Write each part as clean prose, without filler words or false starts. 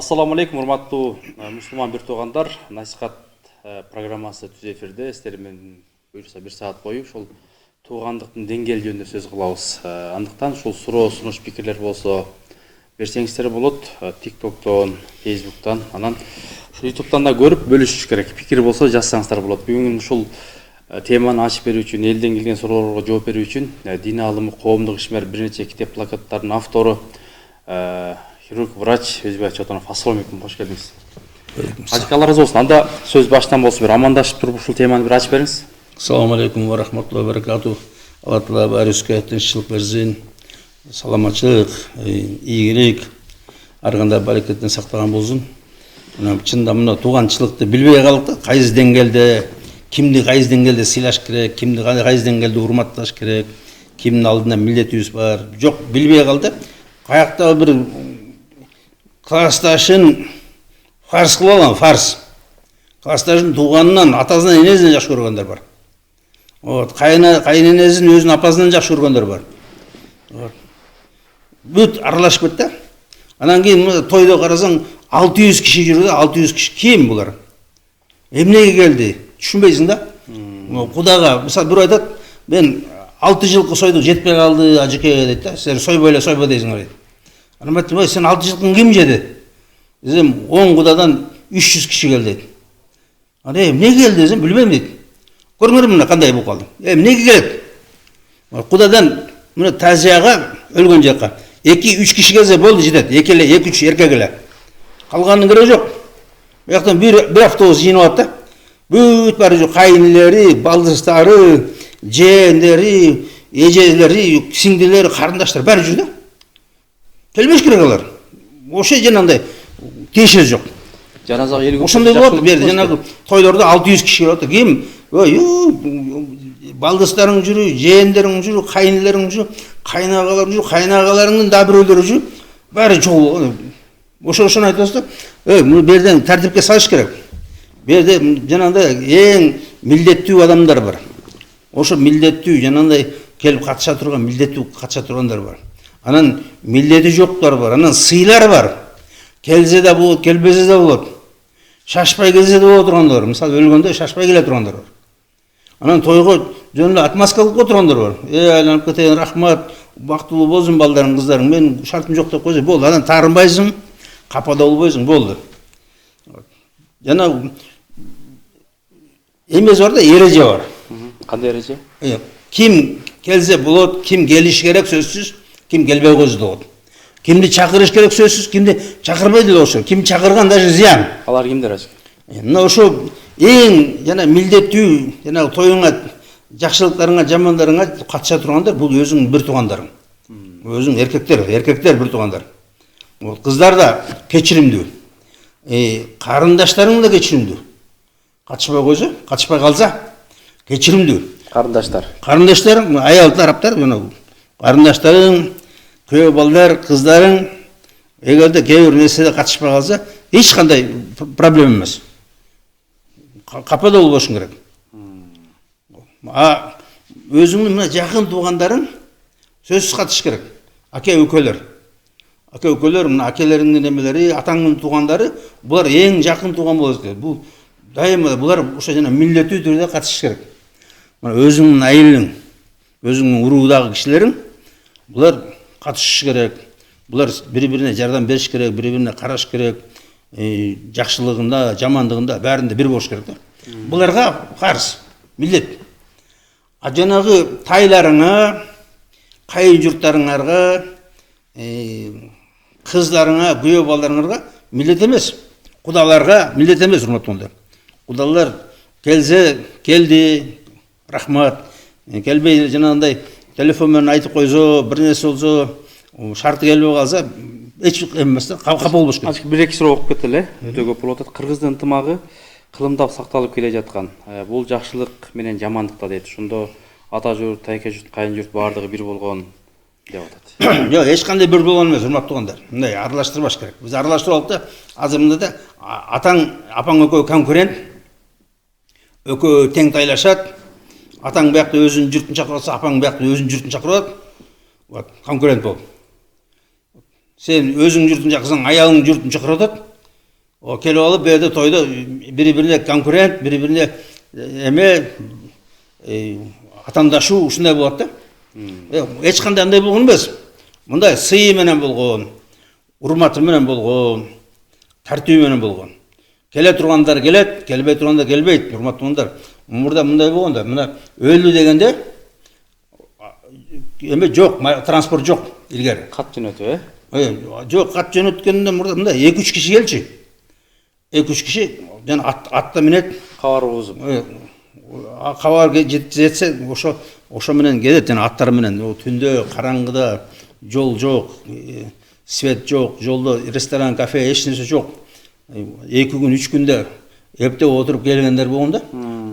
Ассаламу алейкум, урматтуу мусулман бир туугандар. Насихат программасы түз эфирде. Сиздермен буюрса 1 саат бою ушул туугандыктын деңгээл жөнүндө сөз кылабыз. Андыктан ушул суроо, сунуш, пикирлер болсо берсеңиздер болот. TikToктон, Facebooктон, анан ушул YouTube'дан да көрүп бөлүшүш керек. Пикир болсо жазсаңыздар болот. Бүгүн ушул теманы ачып берүү үчүн, элден келген суроолорго жооп берүү үчүн дин алымы, коомдук ишмер, бир нече китеп плакаттардын автору хирург врач Өзбек Чотонов. Ассаламу алейкум, хош келдиңиз. Ажыкалар разы болсун. Анда сөз баштан болсун, бир амандашып туруп ушул теманы бир ачып бериңиз. Ассаламу алейкум ва рахматуллахи ва баракатух. Алла Таала барыбызга тынччылык берсин, саламатчылык, ийгилик, ар кандай баракеттен сактаган болсун. Мына чында мына тууганчылыкты билбей калдык да, кайсы деңгээлде, кимди кайсы деңгээлде сыйлаш керек, кимди кайсы деңгээлде урматташ керек, кимдин алдында милдетибиз бар. Жок, билбей калды. Каякта бир классташын фарс кылып алган, фарс. Классташын тууганынан, атасынан, энесинен жакшы көргөндөр бар. Вот, кайненесин өзүнүн апасынан жакшы көргөндөр бар. Вот. Бүт аралашып кетти. Анан кийин тойдо карасаң 600 киши жүрдү, 600 киши. Ким булар? Эмнеге келди? Түшүнбөйсүң да? Кудага, мисалы бир айтат, мен 6 жылкы сойдук жетпей калды ажыкеге дейт да. Сен сойбой эле сойбо дейсиң дейт. Анан айтты, сен 6 жылкын ким жеди? Десем, 10 кудадан 300 киши келди дейт. Анан эмнеге келди десем, билбейм дейт. Көрүңөр мына кандай болуп калды. Эмнеге келет? Кудадан мына тазияга өлгөн жакка 2-3 киши келсе болду, жетет. 2-3 эркек эле. Калганын кереги жок. Бияктан бир автобус жыйнап алат да. Бүт баары кайнелери, балдыстары, жээндери, эжелери, сиңдилери, карындаштар баары жүр да. Келбеш керек алар. Ошо жанагындай тиешеси жок. Жаназага эл көп. Ошондой болот. Берди жанагы тойлордо 600 киши келет. Ким? Балдыстарың жүрү, жээндериң жүрү, кайнелериң жүрү, кайнагаларың жүрү, кайнагаларыңдын да бирөөлөрү жүрү. Баары чогуу. Ошону айтасыз да. Муну берден тартипке салыш керек. Берде жанагындай эң милдеттүү адамдар бар. Ошо милдеттүү жанагындай келип катыша турган, милдеттүү катыша тургандар бар. Анан милдети жоктор бар, анан сыйлар бар. Келсе да болот, келбесе да болот. Шашпай келсе да болот тургандар. Мисалы өлгөндө шашпай келе тургандар бар. Анан тойго жөн эле отмазка кылып тургандар бар. Айланып кетейин, рахмат, бактылуу болсун балдарың, кыздарың, мен шартым жок деп койсо болду. Анан таарынбайсың, капада болбойсуң, болду. Жана эмес бар да, эреже бар. Кандай эреже? Ким келсе болот, ким келиш керек сөзсүз, ким келбей койсо да болот. Кимди чакырыш керек сөзсүз, кимди чакырбай деле ошо. Ким чакырган даже зыян. Алар кимдер азыр? Мына ошо эң жана милдеттүү, жана тоюңа, жакшылыктарыңа, жамандарыңа катыша тургандар, бул өзүңдүн бир туугандарың. Өзүң эркектер бир туугандар. Кыздар да кечиримдүү. Карындаштарың да кечиримдүү. Катышпай койсо, катышпай калса кечиримдүү. Карындаштарың, аял тараптар, мына карындаштарың, күйөө балдар, кыздарың, эгерде кээ бир нерседе катышпай калса, эч кандай проблема эмес. Капада болбошуң керек. Өзүңдүн мына жакын туугандарың сөзсүз катыш керек. Аке-өкөлөр, мына акелериңдин эмелери, атаңдын туугандары, булар эң жакын тууган болот. Бул дайыма булар ошо жана милдеттүү түрдө катышыш керек. Мына өзүңдүн айылың, өзүңдүн уруудагы кишилериң, булар катышыш керек. Булар бири-бирине жардам бериш керек, бири-бирине караш керек. Жакшылыгында, жамандыгында баарында бир болуш керек да. Буларга фарз, милдет. Жанагы тайларыңа, кайын журттарыңарга, кыздарыңа, күйөө балдарыңарга милдет эмес. Кудаларга милдет эмес, урматтуулар. Кудалар келсе, келди, рахмат. Келбей жанагындай телефон менен айтып койсо, бир нерсе болсо, шарты келбей калса, эч эмес да, капа болбош керек. Бир-эки суроо окуп кетели, өтө көп болуп атат. Кыргыздын ынтымагы кылымдап сакталып келе жаткан. Бул жакшылык менен жамандыкта дейт. Ошондо ата журт, тайке журт, кайын журт баардыгы бир болгон деп атат. Жок, эч кандай бир болгон эмес, урматтуулар. Мындай аралаштырбаш керек. Биз аралаштырып алдык да, азыр мында да атаң, апаң экөө конкурент, экөө тең тайлашат. Атаң биякта өзүнүн журтун чакырып атса, апаң биякта өзүнүн журтун чакырып атат. Вот, конкурент болуп. Сен өзүң журтун чакырсаң, аялың журтун чакырып атат. О келип алып бу жерде тойдо бири-бирине конкурент, бири-бирине эме атаандашуу ушундай болот да. Эч кандай андай болгон эмес. Мындай сыйы менен болгон, урматы менен болгон, тартиби менен болгон. Келе тургандар келет, келбей тургандар келбейт, урматтуугандар. Мурда мындай болгон да, мына өлдү дегенде эме жок, транспорт жок илгери. Кат жөнөтүү, Жок, кат жөнөткөндө мурда мындай 2-3 киши келчи. 2-3 киши жана атта минет, кабар угузуп. Кабар жетсе ошо менен келет, жана аттар менен. Түндө караңгыда жол жок, свет жок, жолдо ресторан, кафе эч нерсе жок. 2 күн, 3 күндө эптеп отуруп келгендер болгон да.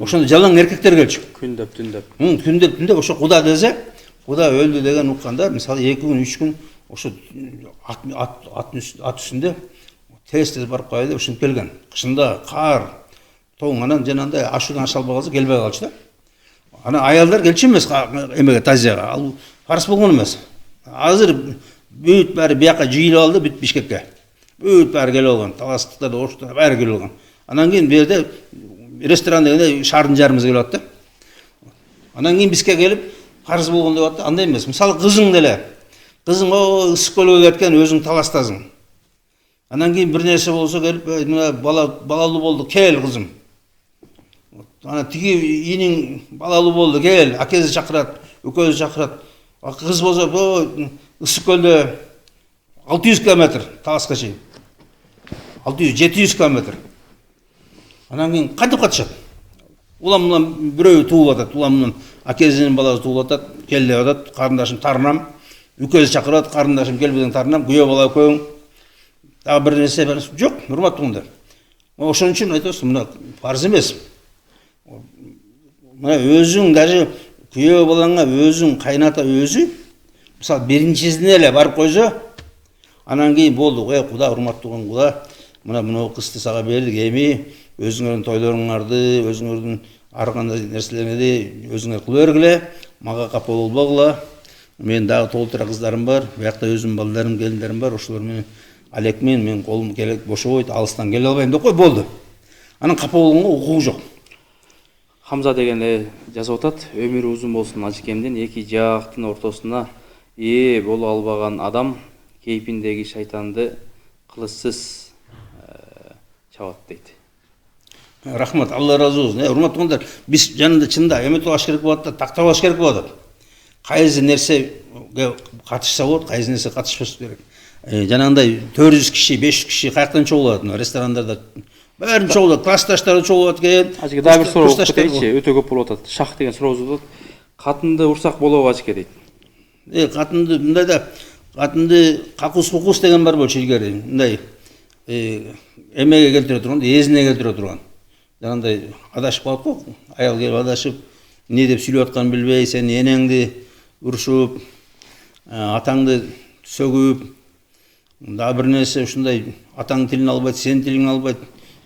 Ошондо жалаң эркектер келчү. Күндөп, түндөп. Күндөп ошо Куда десе, Куда өлдү деген укканда, мисалы 2 күн, 3 күн ошо ат үстүндө тез барып калайлы деп ушинтип келген. Кышында кар, тоң, анан жанагындай ашуудан аша албай калса келбей калчу да. Анан аялдар келчү эмес эмеге, Тазияга. Ал фарс болгон эмес. Азыр бүт баары бияка жыйылып алды, бүт Бишкекке. Бүт баары келип алган, таластыктар, оштар баары келип алган. Анан кийин бу жерде ресторан дегенде шаардын жарымызы келип атты. Анан кийин бизге келип фарз болгон деп атты. Андай эмес. Мисалы кызың деле. Кызың ысык көлгө кеткен, өзүң таластасың. Анан кийин бир нерсе болсо келип, мына балалуу болду, кел кызым. Ана тиги ийниң балалуу болду, кел, акеси чакырат, үкөзү чакырат. Кыз болсо, ысык көлдө 600 километр Таласка чейин. 600-700 километр. Анан кийин кантип катышат? Уламдан бирөө тууп атат, уламдан акесинин баласы тууп атат, кел деп атат, карындашым тарынам, үкөзү чакырат, карындашым кел биздин тарынам, күйөө бала экөөң. Дагы бир нерсе жок, урматтуугандар. Ошон үчүн айтабыз, мына фарз эмес. Мына өзүң даже күйөө балаңа өзүң кайната өзү, мисалы биринчисине эле барып койсо, анан кийин болду, Куда, урматтууган Куда, мына кызды сага бердик, эми өзүңөрдүн тойлоруңарды, өзүңөрдүн ар кандай нерселерди өзүңөр кыла бергиле, мага капа болбогула. Мен дагы толтура кыздарым бар, биякта өзүмдүн балдарым, келиндерим бар, ошолор менен алекмен, мен колум келет бошобойт, алыстан келе албайм деп кой, болду. Анан капа болгонго укугу жок. Хамза деген жазып атат, өмүрү узун болсун ажекемдин эки жактын ортосуна ээ боло албаган адам кейпиндеги шайтанды кылычсыз чабат дейт. Рахмат, Алла разы болсун. Урматтуугандар, биз жанында чында эметип алыш керек болот да, тактап алыш керек болот. Кайсы нерсеге катышса болот, кайсы нерсе катышпаш керек. Жанагындай 400 киши, 500 киши каяктан чогулат, ресторандарда бәрін чогулат, классташтары чогулат экен. Ажеке дагы бир суроо кетейинчи, өтө көп болуп атат. Шах деген суроо болот. Катынды урсак болобу ажеке дейт. Катынды мындай да, катынды какус-кукус деген бар болчу илгери. Мындай эмеге келтире турган, эзине келтире турган. Жанагындай адашып калат го, аял келип адашып, эмне деп сүйлөп атканын билбей, сен энеңди урушуп, атаңды сөгүп, дагы бир нерсе ушундай атаң тилин албайт, сенин тилиңди албайт,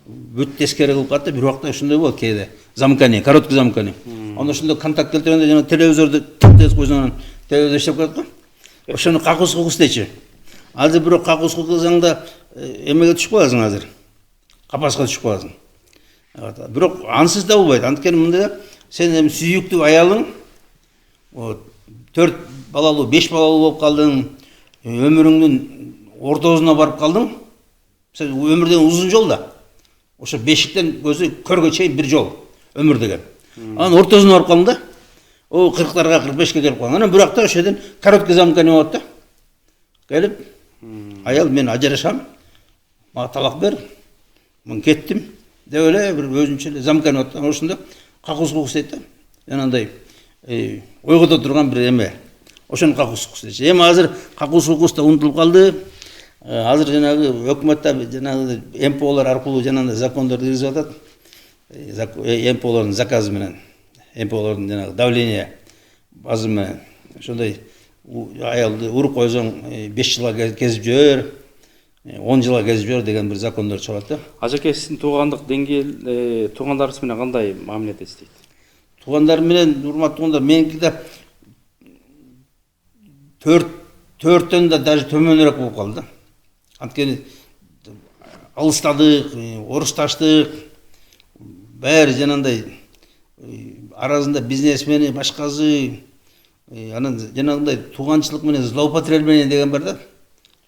бүт тескери кылып калат да, бир убакта ушундай болот кээде. Замкание, короткий замкание. Анда ушундай контакт келтиргенде жана телевизорду тез койсоң анан телевизор иштеп калат го. Ошону какус-кукус дейчи. Азыр бирок какус-кукус кылсаңда эмеге түшүп каласың азыр. Капаска түшүп каласың. Бирок ансыз да болбойт. Анткени мындай да, сен эми сүйүктүү аялың 4 балалуу, 5 балалуу болуп калдың, өмүрүңдүн ортосуна барып калдың. Сен өмүрдөн узун жол да. Ошо бешиктен көзү көргө чейин бир жол өмүр деген. Анан ортосуна барып калдың да. 40-тарга, 45-ке келип калдың. Анан бирок да ошо жерден короткий замкание болот да. Келип, аял мен ажырашам, мага талак бер, мен кеттим деп эле бир өзүнчө эле замкание болот. Ошондо какус-кукус дейт да. Жанагындай ойгото турган бир эме. Ошону какус-кукус дейт. Эми азыр какус-кукус да унутулуп калды. Азыр жанагы өкмөттө жанагы МПОлор аркылуу жанагындай закондорду киргизип атат. МПОлордун заказы менен, МПОлордун жанагы давление базы менен ошондой аялды уруп койсоң 5 жылга кезип жибер, 10 жылга кезип жибер деген бир закондор чыгат да. Ажеке сиздин туугандык деңгээл, туугандарыңыз менен кандай мамиле этесиз дейт? Туугандар менен, урматтуугандар, меники да 4-төн да даже төмөнүрөөк болуп калды да. Анткени алыстадык, орусташтык, бәрі жанандай арасында бизнесмени, башкасы, анан жанагындай тууганчылык менен злоупотребление деген бар да.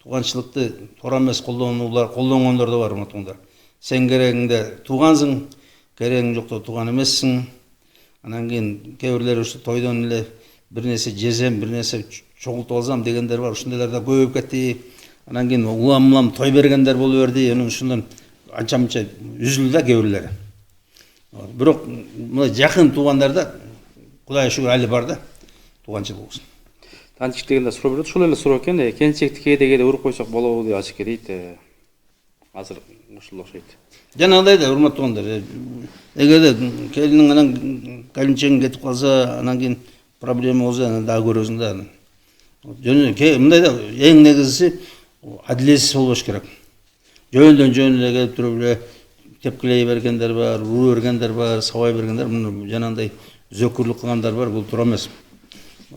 Тууганчылыкты туура эмес колдонгондор да бар, урматтуулар. Сен керегиңде туугансың, керегиң жокто тууган эмессиң. Анан кийин кээ бирлер ушу тойдон эле бир нерсе жезем, бир нерсе чогултуп алсам дегендер бар. Ушундайлар да көбөйүп кетти. Анан кийин улам той бергендер болуп берди. Анан ушундан анча-мынча үзүлдү да кээ бирлери. Бирок мына жакын туугандарда Кудайга шүгүр али бар да, тууганчылык болсун. Танчик дегенде суроо берет. Ушул эле суроо экен. Келинчекти кээде уруп койсок болобу деп ачык дейт. Азыр ушул окшойт. Жанагындай да урматтуулар, эгерде келиниң анан келинчегиң кетип калса, анан кийин проблема болсо анан дагы көрөсүң да. Мындай да эң негизгиси адилетсиз болбош керек. Жөндөн эле келип туруп эле тепкилей бергендер бар, уруу бергендер бар, сабай бергендер, муну жанагындай зөкүрлүк кылгандар бар, бул туура эмес.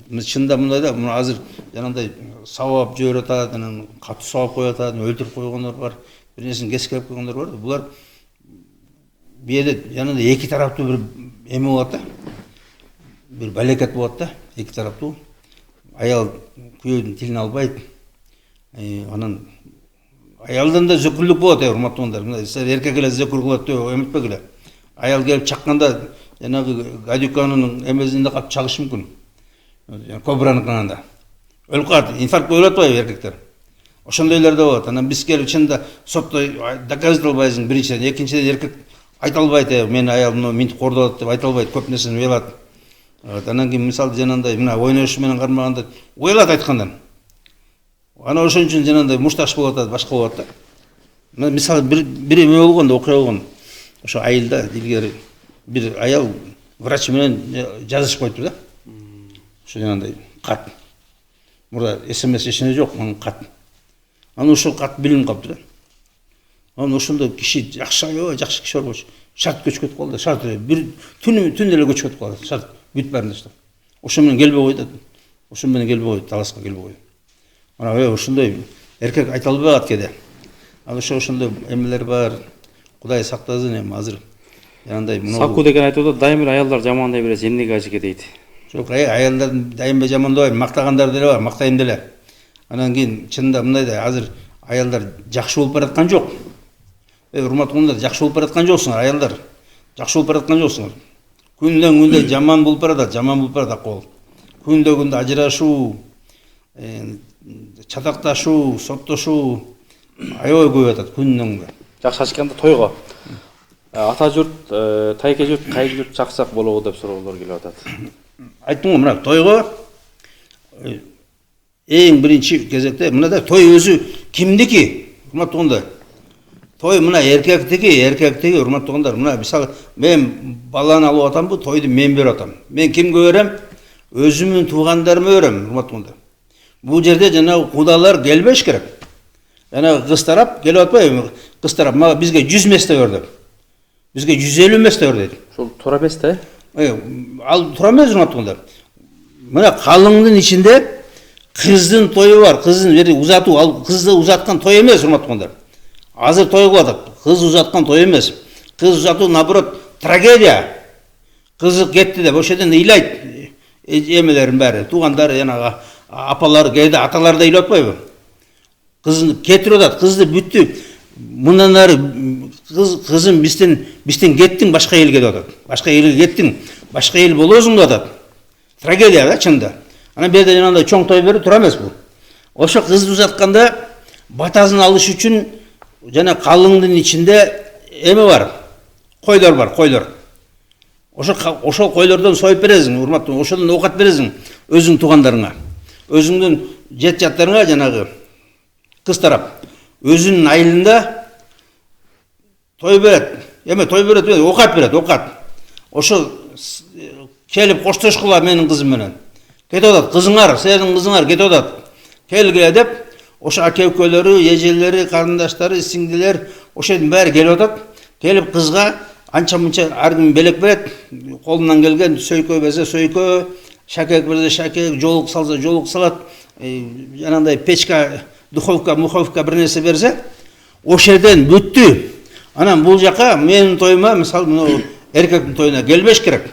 Чында мындай да, муну азыр жанагындай сабап жиберип атат, анан катуу сабап коюп атат, өлтүрүп койгондор бар, бир нерсени кескилеп койгондор бар. Булар бияде жанагындай эки тараптуу бир эме болот да. Бир балекет болот да, эки тараптуу. Аял күйөөдүн тилин албайт. Анан аялдан да зөкүрлүк болот, урматтуулар. Мына эркек эле зөкүр кылат деп эметпегиле. Аял келип чакканда жанагы гадюканын эмесинде калып чагышы мүмкүн. Кобраныкында. Өлүп калат, инфаркт өлүп атпайбы эркектер? Ошондойлор да болот. Анан биз келип чында сотто доказать албайсың биринчиден, экинчиден эркек айта албайт, мен аялымды минтип кордоп деп айта албайт, көп нерсени уялат. Анан кийин мисалы жанагындай мына ойнош менен кармаганда уялат айткандан. Анан ошон үчүн жанагындай мушташ болуп атат, башка болот да. Мисалы бир эме болгон да, окуя болгон. Ошо айылда илгери бир аял врач менен жазышып коюптур да. Ошо жанагындай кат. Мурда СМС эчине жок, кат. Анан ошол кат билинип калыптыр да. Анан ошондо киши жакшы киши бар болчу. Шарт көчүп кетип калды. Шарт бир түн эле көчүп кетип калды. Шарт бүт барын таштап. Ошо менен келбей койду. Ошо менен келбей койду, таласка келбей койду. Мына ошондой эркек айта албай калат кээде. Ал ошондой эмелер бар. Кудай сактасын эми азыр. Жанагындай Сакку деген айтып атат, дайым эле аялдар жамандай берет, эмнеге ажыке дейт. Жок, аялдар дайым эле жамандабайм, мактагандар деле бар, мактайм деле. Анан кийин чынында мындай да азыр аялдар жакшы болуп бараткан жок. Урматтуулар, жакшы болуп бараткан жоксуңар, аялдар. Жакшы болуп бараткан жоксуңар. Күндөн күндө жаман болуп баратат акыбал. Күндөн күндө ажырашуу, чатакташуу, соттошуу аябай көбөйүп атат күндөн күнгө. Жакшы ачканда тойго ата журт, тайке журт, кайын журт чаксак болобу деп суроолор келип атат. Айттым го, мына тойго эң биринчи кезекте мына да той өзү кимдики? Урматтуулар. Той мына эркектиги, урматтуулар. Мына мисалы мен баланы алып атамбы, тойду мен берип атам. Мен кимге берем? Өзүмдүн туугандарыма берем, урматтуулар. Бул жерде жанагы кудалар келбеш керек. Жанагы кыз тарап келип атпайбы? Кыз тарап мага бизге 100 месте берди. Бизге 150 месте берди. Ошол туура эмес да? Ал туура эмес, урматтуулар. Мына калыңдын ичинде кыздын тою бар, кыздын бери узатуу, ал кызды узаткан той эмес, урматтуулар. Азыр той кылып атат, кыз узаткан той эмес. Кыз узатуу наоборот трагедия. Кызы кетти деп ошол жерден ыйлайт эмелерин баары, туугандары, жанагы апалары, кээде аталары да ыйлап атпайбы? Кызын кетирип атат, кызды бүттү. Мындан ары кызым бизден кеттиң, башка элге деп атат. Башка элге кеттиң, башка эл болосуң деп атат. Трагедия да чында. Анан бу жерде жанагындай чоң той берип тура эмес бул. Ошо кызды узатканда батасын алыш үчүн жана калыңдын ичинде эме бар. Койлор бар, койлор. Ошол койлордон союп бересиң, урматтуу, ошодон оокат бересиң өзүң туугандарыңа. Өзүңдүн жат-жаттарыңа жанагы кыз тарап өзүнүн айылында той берет. Той берет, оокат берет, оокат. Ошо келип коштошкула менин кызым менен. Кетип атат, кызыңар, сенин кызыңар кетип атат. Келгиле деп, ошо аке-укөлөрү, эжелери, карындаштары, сиңдилер, ошонун баары келип атат. Келип кызга анча-мынча ар ким белек берет, колунан келген сөйкө берсе сөйкө, шакек берсе шакек, жолук салса жолук салат, жанагындай печка, духовка, бир нерсе берсе, ошол жерден бүттү. Анан бул жака менин тоюма, мисалы, мына эркектин тоюна келбеш керек.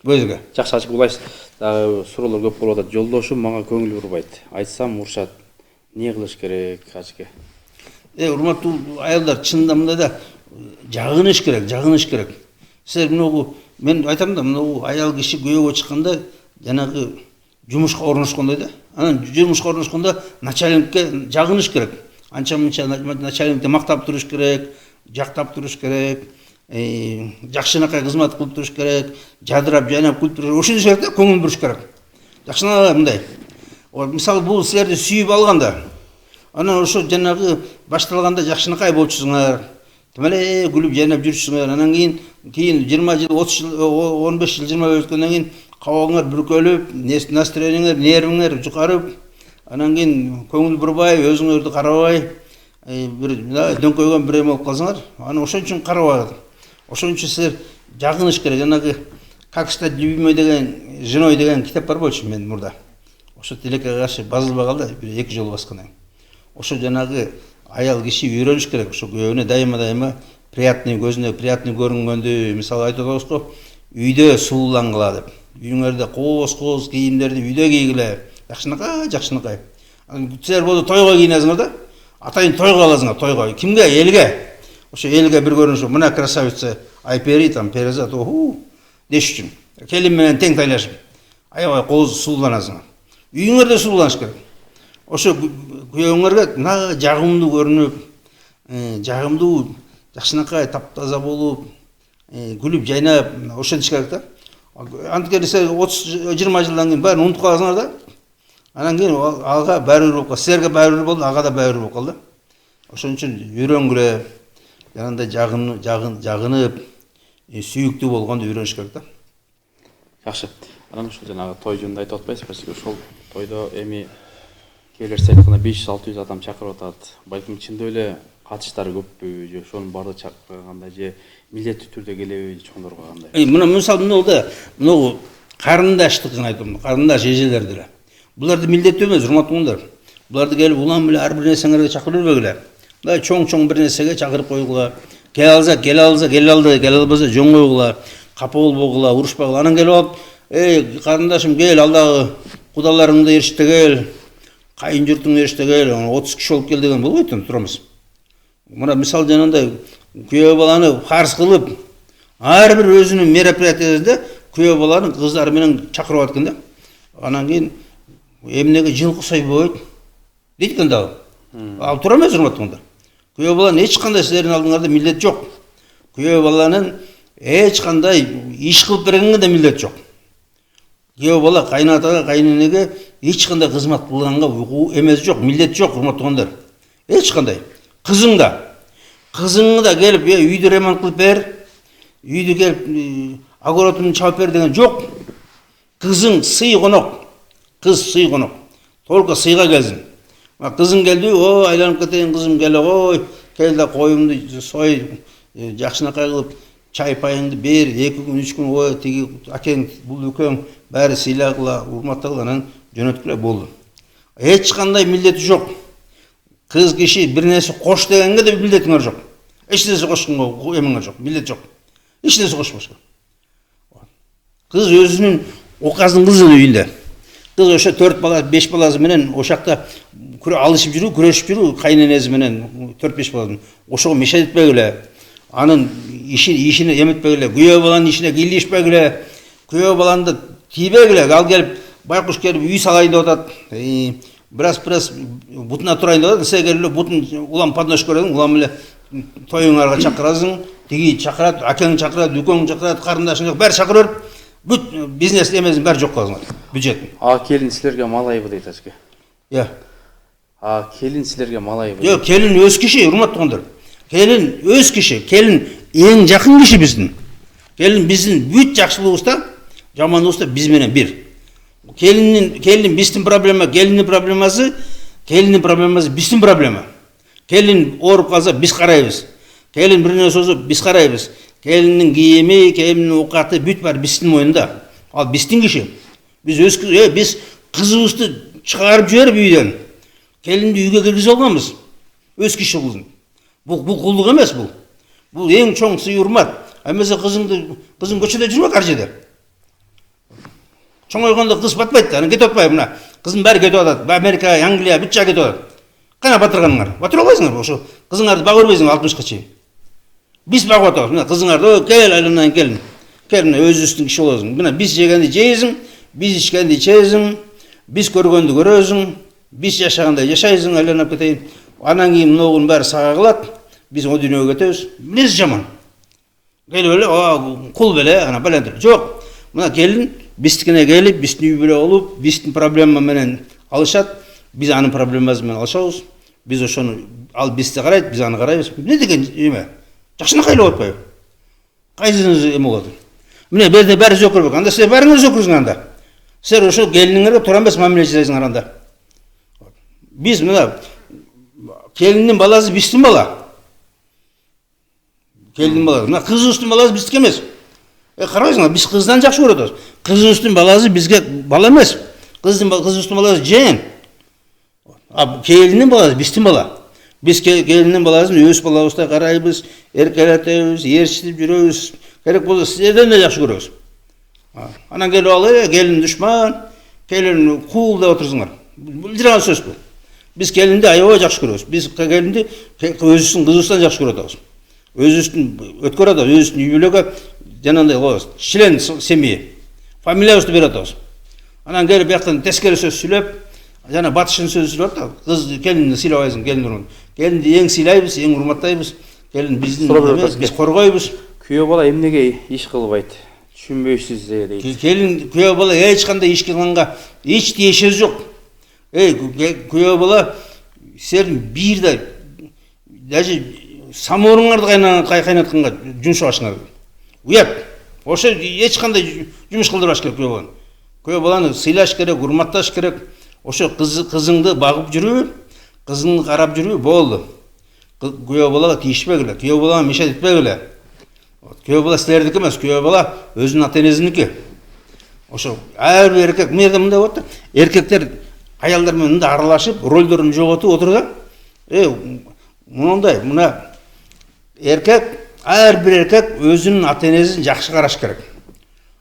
Өзгө. Жакшы, ачык улайсыз. Дагы суроолор көп болуп атат. Жолдошум мага көңүл бурбайт. Айтсам урушат. Не кылыш керек, ачык? Урматтуу аялдар, чынында мындай да жагыныш керек. Силер мынагу мен айтам да, мынагу аял киши күйөөгө чыкканда жанагы жумушка орношкондой да. Анан жумушка орношкондо начальникке жагыныш керек. Анча-мынча начальникти мактап туруш керек, жактап туруш керек, жакшынакай кызмат кылып туруш керек, жадырап жайнап күлүп туруш, ошол жерде көңүл буруш керек. Жакшынакай мындай. Мисалы бул силерди сүйүп алганда, анан ошо жанагы башталганда жакшынакай болчусуңар, тимеле күлүп жайнап жүрүшсүңөр, анан кийин 20 жыл, 30 жыл, 15 жыл, 20 жыл өткөндөн кийин кабагыңар бүркөлүп, настроениңер, нервиңер жукарып, анан кийин көңүл бурбай, өзүңөрдү карабай, бир дөңкөйгөн бир эме болуп калсаңар, аны ошон үчүн карабай. Ошон үчүн силер жагыныш керек. Жанагы «Как стать любимой» деген, «Женой» деген китеп бар болчу мен мурда. Ошо тилекке каршы басылбай калды, бир 2 жол баскандан. Ошо жанагы аял киши үйрөнүш керек. Ошо күйөөнө дайыма приятный, көзүнө приятный көрүнгөндү, мисалы айтып атабыз го, үйдө суулангыла деп. Үйүңөрдө кооз кийимдерди үйдө кийгиле. Жакшынакай. Силер болду тойго кийинесиңер да. Атайын тойго аласыңар, тойго. Кимге? Элге. Ошо элге бир көрүнүш, мына красавица Айпери там Перезат, деш үчүн. Келин менен тең тайлашып. Аябай кооз сууланасыңар. Үйүңөрдө сууланыш керек. Ошо күйөөңөргө жагымдуу көрүнүп, жагымдуу, жакшынакай, таптаза болуп, күлүп жайнап, ошентиш керек да. Анткени силер 30-20 жылдан кийин баарын унутуп каласыңар да. Анан кийин ага баары болуп калды. Силерге баары болду, ага да баары болуп калды. Ошон үчүн үйрөнгүлө, жанагындай жагынып, сүйүктүү болгонду үйрөнүш керек да. Жакшы. Анан ушул жанагы той жөнүндө айтып атпайсызбы? Ошол тойдо эми келерсе айтканда 500-600 адам чакырып атат. Балким чындап эле катыштар көппү, же ошонун баардыгы чакырганда, же милдеттүү түрдө келеби, чоңдорго кандай? Мына мисалы мынау карындаштыгын айтам, карындаш эжелерди эле. Буларды милдеттүү эмес, урматтууңдар. Буларды келип улам эле ар бир нерсеңерге чакырып бербегиле. Мындай чоң бир нерсеге чакырып койгула. Келе алды, келе албаса жөн койгула. Капа болбогула, урушпагыла. Анан келип алып, карындашым кел, алдагы кудаларыңды эриштегел, кайын журтуңду эриштегел, 30 киши болуп кел деген болбойт, турамыз. Мына мисал жанагындай күйөө баланы фарз кылып, ар бир өзүнүн мероприятиесинде күйөө баланы кыздары менен чакырып аткан да. Анан кийин эмнеге жылкы сойбойт дейт экен дагы. Ал туура эмес, урматтууңдар. Күйөө баланын эч кандай силердин алдыңарда милдет жок. Күйөө баланын эч кандай иш кылып бергенге да милдет жок. Күйөө бала кайнатага, кайненеге эч кандай кызмат кылганга эмес жок, милдет жок, урматтууңдар. Эч кандай. Кызыңы да келип, үйдү ремонт кылып бер, үйдү келип огородун чабып бер деген жок. Кызың сый конок. Кыз сый конок. Только сыйга келсин. Кызың келди, айланып кетейин, кызым келе, кел да коюңду сой, жакшынакай кылып, чай пайыңды бер, 2 күн, 3 күн, тиги акең, бул үкөң, баары сыйлагыла, урматтагыла, анан жөнөткүлө болду. Эч кандай милдети жок. Кыз киши бир нерсе кош дегенге да милдетиңер жок. Эч нерсе кошконго эмеңер жок, милдет жок. Эч нерсе кошпош. Кыз өзүнүн оказын кылсын үйүндө. Кыз ошо 4 бала, 5 баласы менен ошакта алышып жүрүү, күрөшүп жүрүү, кайненеси менен 4-5 баласы. Ошого мешать этпегиле. Анын ишине эметпегиле, күйөө баланын ишине кийлешпегиле, күйөө баланды тийбегиле. Ал келип, байкуш келип үй салайын деп атат. Брас бутуна турайын деп атат. Сен келип бутун улам поднош көрөң, улам эле тоюңарга чакырасың, тиги чакырат, акең чакырат, үкөң чакырат, карындашың баары чакырып берип, бүт бизнес эмесин баары жок кыласыңар. Бюджет. Келин силерге малайбы дейт ачке. Келин силерге малайбы. Жок, келин өз киши, урматтууңдар. Келин өз киши, келин эң жакын киши биздин. Келин биздин бүт жакшылыгыбызда, жамандыгыбызда биз менен бир. Келин биздин проблема, келиндин проблемасы биздин проблема. Келин ооруп калса биз карайбыз. Келин бир нерсе болсо биз карайбыз. Келиндин кийими, келиндин оокаты бүт бар биздин моюнда. Ал биздин киши. Биз кызыбызды чыгарып жиберип үйдөн. Келинди үйгө киргизе алганбыз. Өз киши кылдым. Бұл құлдық емес бұл. Бұл ең чоң сый урмат. Әмесе қызың көшеде жүрмек ар жерде. Чоңойғанда қыз батпайды, аны кетіп атпай, мына қызың бәрі кетіп атады. Америка, Англия, бүт жағы кетіп атады. Қана батырғаныңар. Батыра албайсыңар, ошо қызыңарды бағып өрбейсіңер 60-қа чейин. Біз бағып атабыз. Мына қызыңарды, кел айланайын келін. Кел, мына өз үстің кіші боласың. Мына біз жегенде жейсің, біз ішкенде ішесің, біз көргенді көресің, біз жашағанда жашайсың, айланап кетейін. Анан кейін мынауын бәрі саға қылады. Біз о дүниеге кетеміз. Мінез жаман. Келіп эле, құл беле, ана баландыр. Жоқ. Мына келін бистикине келип, бистин үй беле болуп, бистин проблема менен алышат. Біз анын проблемасы менен алышабыз. Біз ошону ал бисти карайт, біз аны карайбыз. Не деген эме? Жакшына кайлап атпайбы? Кайсыңыз эме болот? Міне берде бәрі зөкүрбөк. Анда силер бәріңіз зөкүрсүңөр анда. Силер ошо келиниңерге туура эмес мамиле жасайсыңар анда. Биз мына келиндин баласы бистин бала. Келдин баласы. Мына кызыбыздын баласы биздики эмес. Карабайсыңар, биз кыздан жакшы көрөбүз. Кызыбыздын баласы бизге бала эмес. Кызыбыздын баласы жеен. Келиндин баласы биздин бала. Биз келиндин баласын өз балабыздай карайбыз, эркелетебиз, ээрчитип жүрөбүз. Керек болсо сиздерден да жакшы көрөбүз. Анан келип алып, келин душман, келин кул деп отурсуңар. Бул жырган сөз бул. Биз келинди аябай жакшы көрөбүз. Биз келинди өзүбүздүн кызыбыздан жакшы көрүп атабыз. Өзүбүздүн өткөр атабыз, өзүбүздүн үй бүлөгө жанагындай коебуз. Член семьи. Фамилиябызды берип атабыз. Анан келип бияктан тескери сөз сүйлөп, жана батыштын сөзү сүйлөп атат. Кыз келинди сыйлабайсың, келин урмат. Келинди эң сыйлайбыз, эң урматтайбыз. Келин биздин биз коргойбуз. Күйөө бала эмнеге иш кылбайт? Түшүнбөйсүз дейт. Келин күйөө бала эч кандай иш кылганга эч тиешеси жок. Күйөө бала сен бирде даже самооруңарды кайнатканга жумшабашыңар. Уят. Ошо эч кандай жумуш кылдырбаш керек күйөө баланы. Күйөө баланы сыйлаш керек, урматташ керек. Ошо кызыңды багып жүрүү, кызыңды карап жүрүү болду. Күйөө балага тийишпегиле, күйөө балага мешет этпегиле. Күйөө бала силердики эмес, күйөө бала өзүнүн ата-энесиники. Ошо ар бир эркек мында мындай болот да, эркектер аялдар менен мындай аралашып, ролдорун жоготуп отур да. Мындай, мына эркек, ар бир эркек өзүнүн ата-энесин жакшы караш керек.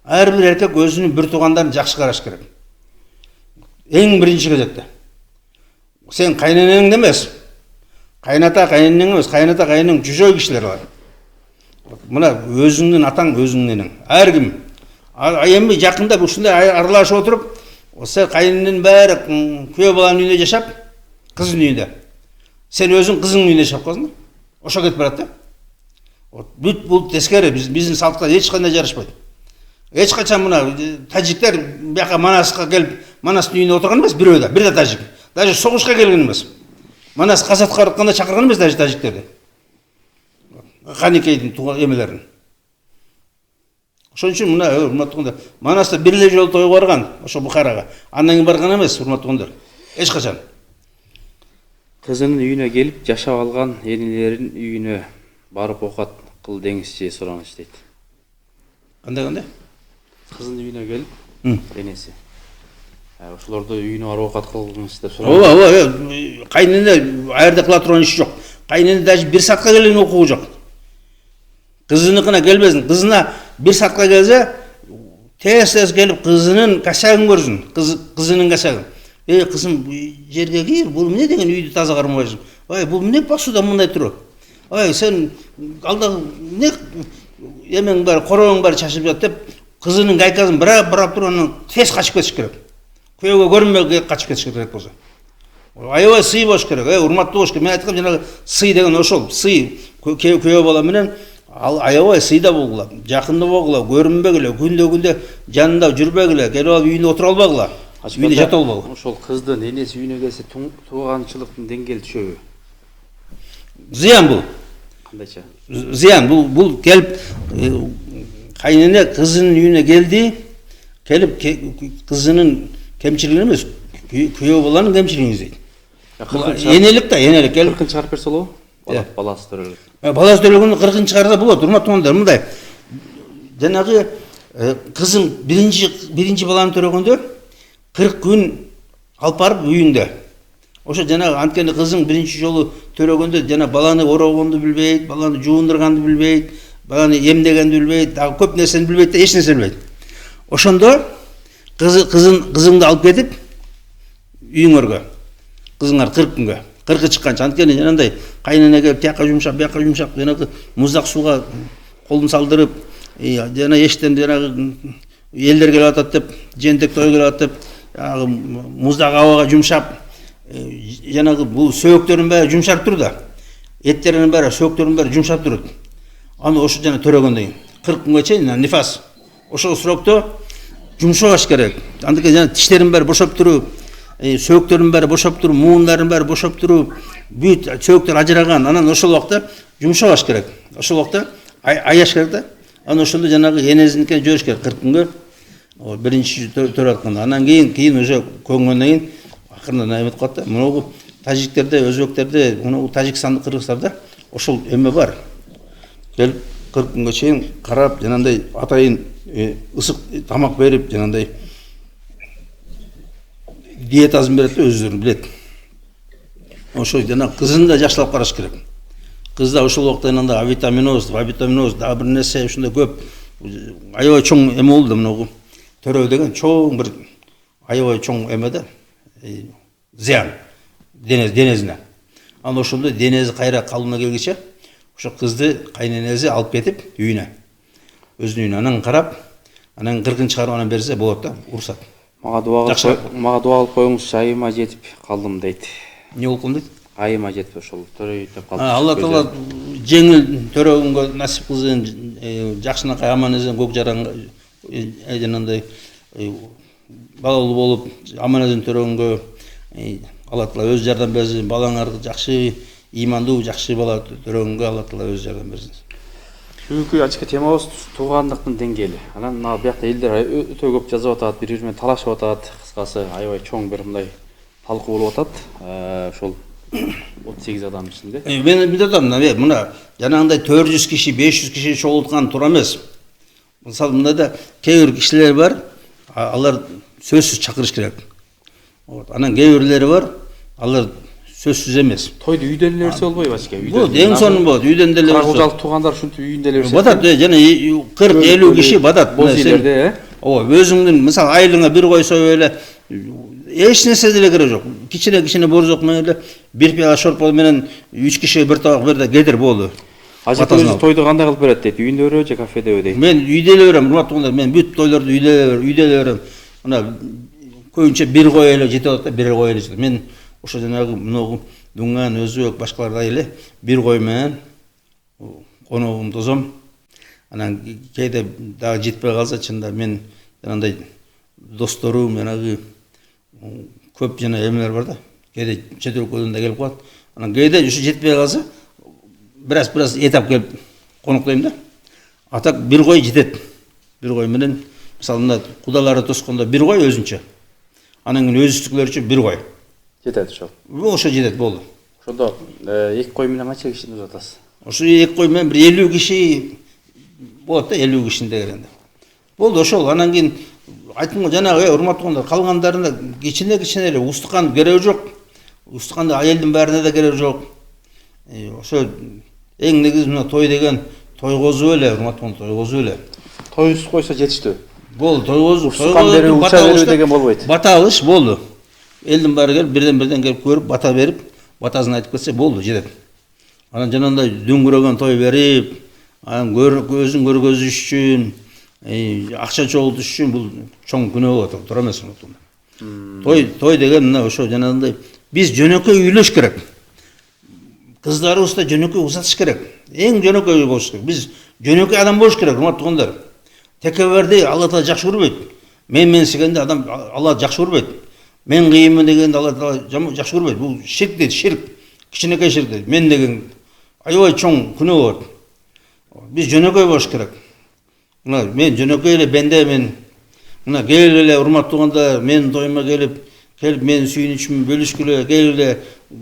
Ар бир эркек өзүнүн бир туугандарын жакшы караш керек. Эң биринчи кезекте. Сен кайненеңди эмес, кайната кайненең эмес, кайната кайненең жүзөө кишилер бар. Мына өзүңдүн атаң, өзүңдүн энең. Ар ким. Эми жакында ушундай аралашып отуруп, сен кайнененин баары күйөө баланын үйүндө жашап, кыздын үйүндө. Сен өзүң кызыңдын үйүндө жашап калсың. Ошо кетип барат да. Бүт бул тескери, биздин салтка эч кандай жарашпайт. Эч качан мына тажиктер бияка Манаска келип, Манастын үйүндө отурган эмес, бирөөдө, бирде тажик. Даже согушка келген эмес. Манас казатка баратканда чакырган эмес даже тажиктерди. Каникейдин эмелерин. Ошон үчүн мына урматтуулар, Манаста бир эле жолу тойго барган, ошо Бухарага. Андан кийин барган эмес, урматтуулар. Эч качан. Кызынын үйүнө келип жашап алган энелерин үйүнө барып окат кыл деңизчи сураныч дейт. Кандай? Кызынын үйүнө келип, энеси. Ошолорду үйүнө барып окат кылыңыз деп сураган. Ооба, кайнене аерде кыла турган иш жок. Кайнене даже бир саатка келген окуу жок. Кызыныкына келбесин. Кызына бир саатка келсе, тез келип кызынын косягын көрсүн. Кызынын косягын. Кызым жерге кир, бул эмне деген үйдү таза кармабайсың? Бул эмне посуда мындай туруп? Сен алда эмне эмең бар, короң бар чачып жат деп кызынын гайкасын бирап туруп анан тез качып кетиш керек. Күйөөгө көрүнбөй качып кетиш керек болсо. Аябай сый болуш керек, урматтуу болуш керек. Мен айткам жанагы сый деген ошол. Сый күйөө бала менен ал аябай сыйда болгула, жакында болгула, көрүнбөгүлө, күндө жанында жүрбөгүлө, келип алып үйүндө отура албагыла. Үйүндө жата албагыла. Ошол кыздын энеси үйүнө келсе тууганчылыктын деңгээли түшөбү? Зыян бул. Кандайча? Зыян бул келип кайнене кызынын үйүнө келди, келип кызынын кемчилигин эмес, күйөө баланын кемчилигин издейт. Энелик да, энелик келип 40 чыгарып берсе болобу? Баласы төрөлөт. Баласы төрөлгөндө 40 чыгарса болот, урматтуулар, мындай. Жанагы кызым биринчи баланы төрөгөндө 40 күн алып барып үйүндө. Ошо жана анткени кызың биринчи жолу төрөгөндө жана баланы орогонду билбейт, баланы жуундурганды билбейт, баланы эмдегенди билбейт, дагы көп нерсени билбейт да, эч нерсе билбейт. Ошондо кызыңды алып кетип үйүңөргө, кызыңар 40 күнгө, 40 чыкканча, анткени жанагындай кайнене келип тияка жумшап, бияка жумшап, жанагы муздак сууга колун салдырып, жана эшиктен жанагы элдер келип атат деп, жентек той келип атат деп, муздак абага жумшап, жанагы бул сөөктөрүн баары жумшап туруп да, эттеринин баары, сөөктөрүнүн баары жумшап турат. Аны ошо жана төрөгөндөн кийин 40 күнгө чейин нифас. Ошол срокто жумшабаш керек. Андыктан жана тиштерин баары бошоп туруп, сөөктөрүн баары бошоп туруп, муундарын баары бошоп туруп, бүт сөөктөр ажыраган. Анан ошол убакта жумшабаш керек. Ошол убакта аяш керек да. Анан ошондо жанагы энезиникине жибериш керек 40 күнгө. Биринчи төрө атканда. Анан кийин уже көнгөндөн кийин акырында эметип калат да. Мынагу тажиктерде, өзбектерде, мынагу Тажикстанда, Кыргызстанда ошол эме бар. Келип 40 күнгө чейин карап, жанандай атайын ысык тамак берип, жанандай диетасын берет да, өздөрү билет. Ошо жана кызын да жакшылап караш керек. Кызда ошол убакта жанагындай авитаминоз, дагы бир нерсе ушундай көп аябай чоң эме болду. Мынагу төрөө деген чоң бир аябай чоң эме да, зыян денесине. Анан ошондо денеси кайра калыбына келгиче ошо кызды кайненеси алып кетип үйүнө, өзүнүн үйүнө, анан карап, анан 40-ын чыгарып анан берсе болот да, уруксат. Мага дуа кылып коюңузчу, айыма жетип калдым дейт. Не болуп калды дейт? Айыма жетип ошол төрөйт деп калдым. Алла таала жеңил төрөгөнгө насип кылсын, жакшынакай аман эсен көк жаранга жанагындай балалуу болуп аман эсен төрөгөнгө Алла таала өз жардам берсин. Балаңарды жакшы, имандуу, жакшы бала төрөгөнгө Алла таала өз жардам берсин. Бүгүнкү ачка темабыз туугандыктын деңгээли. Анан мына биякта элдер өтө көп жазып атат, бири-бири менен талашып атат. Кыскасы аябай чоң бир мындай талкуу болуп атат. Ошол 38 адам ичинде. Мен айтам, мына жанагындай 400 киши, 500 киши чогулткан туура эмес. Мисалы мында да кээ бир кишилер бар, алар сөзсүз чакырыш керек. Анан кээ бирлери бар, алар сөзсүз эмес. Тойду үйдөн эле берсе болбойбу ачка? Бул эң сонун болот, үйдөн деле берсе. Кыргызчалык туугандар ушинтип үйүндө эле берсе. Батат, жана 40-50 киши батат. Боз үйлерде, өзүңдүн мисалы айылыңа бир кой союп эле эч нерсе деле керек жок. Кичине борзок менен эле бир пияла шорпо менен 3 кишиге бир табак бер да кетир болду. Ажет өзү тойду кандай кылып берет дейт? Үйүндө береби же кафедеби дейт? Мен үйдө эле берем, урматтуулар, мен бүт тойлорду үйдө эле берем. Мына көбүнчө бир кой эле жетип атат да, бир кой эле. Мен ошо жанагы мынагу Дуңган, Өзбек, башкалардай эле бир кой менен коногумду тосом. Анан кээде дагы жетпей калса, чында мен жанагындай досторум, жанагы көп жана эмелер бар да. Кээде чет өлкөдөн да келип калат. Анан кээде ушу жетпей калса, бираз этап келип коноктойм да. Атак бир кой жетет. Бир кой менен мисалы мына кудалары тоскондо бир кой өзүнчө. Анан кийин өзүстүклөр үчүн бир кой. Жетет ошол. Ошо жетет болду. Ошондо 2 кой менен канча кишини uzatасыз? Ошо 2 кой менен бир 50 киши болот да, 50 кишини дегенде. Болду ошол. Анан кийин айттым го жанагы урматтуулар калгандарына кичине эле устукан кереги жок. Устуканды айылдын баарына да кереги жок. Ошо эң негизи мына той деген тойгозуу эле, урматтуулар тойгозуу эле. Тойсуз койсо жетиштүү. Болду, тойгозуу. Устукан берүү, уча берүү деген болбойт. Бата алыш болду. Элдин баары келип бирден келип көрүп, бата берип, батасын айтып кетсе болду, жетет. Анан жанагындай дүңгүрөгөн той берип, анан өзүн көргөзүш үчүн, акча чогултуш үчүн бул чоң күнөө болот, туура эмес. Той деген мына ошо жанагындай биз жөнөкөй үйлөш керек. Кыздарыбыз да жөнөкөй узатыш керек. Эң жөнөкөй болуш керек. Биз жөнөкөй адам болуш керек, урматтуулар. Текеберди Алла Таала жакшы көрбөйт. Мен сигенде адам Алла жакшы көрбөйт. Мен кыйынмын дегенде Алла Таала жакшы көрбөйт. Бул ширк дейт, ширк. Кичинекей ширк дейт. Мен деген аябай чоң күнөө болот. Биз жөнөкөй болуш керек. Мына мен жөнөкөй эле бенде, мен мына кел эле урматтуулар, менин тоюма келип менин сүйүнүчүмдү бөлүшкүлө, кел эле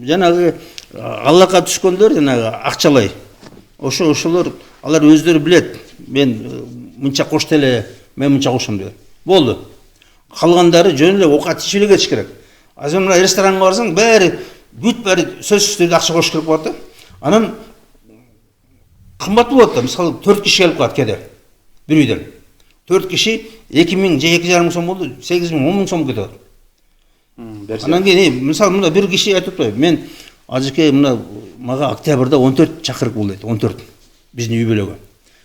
жанагы Аллака түшкөндөр жанагы акчалай. Ошолор алар өздөрү билет. Мен мынча кошто эле, мен мынча кошом деп. Болду. Калгандары жөн эле окат ичип эле кетиш керек. Азыр мына ресторанга барсаң, бәрі бүт бәрі сөзсүз түрдө акча кош керек болот да. Анан кымбат болот да. Мисалы 4 киши келип калат кеде. Бир үйдөн. 4 киши 2000 же 2,5 сом болду, 8000, 10 сом кетет. Анан кийин мисалы мына бир киши айтып атпайбы, мен ажыке мына мага октябрда 14 чакырык болду дейт, 14 биздин үй бүлөгө.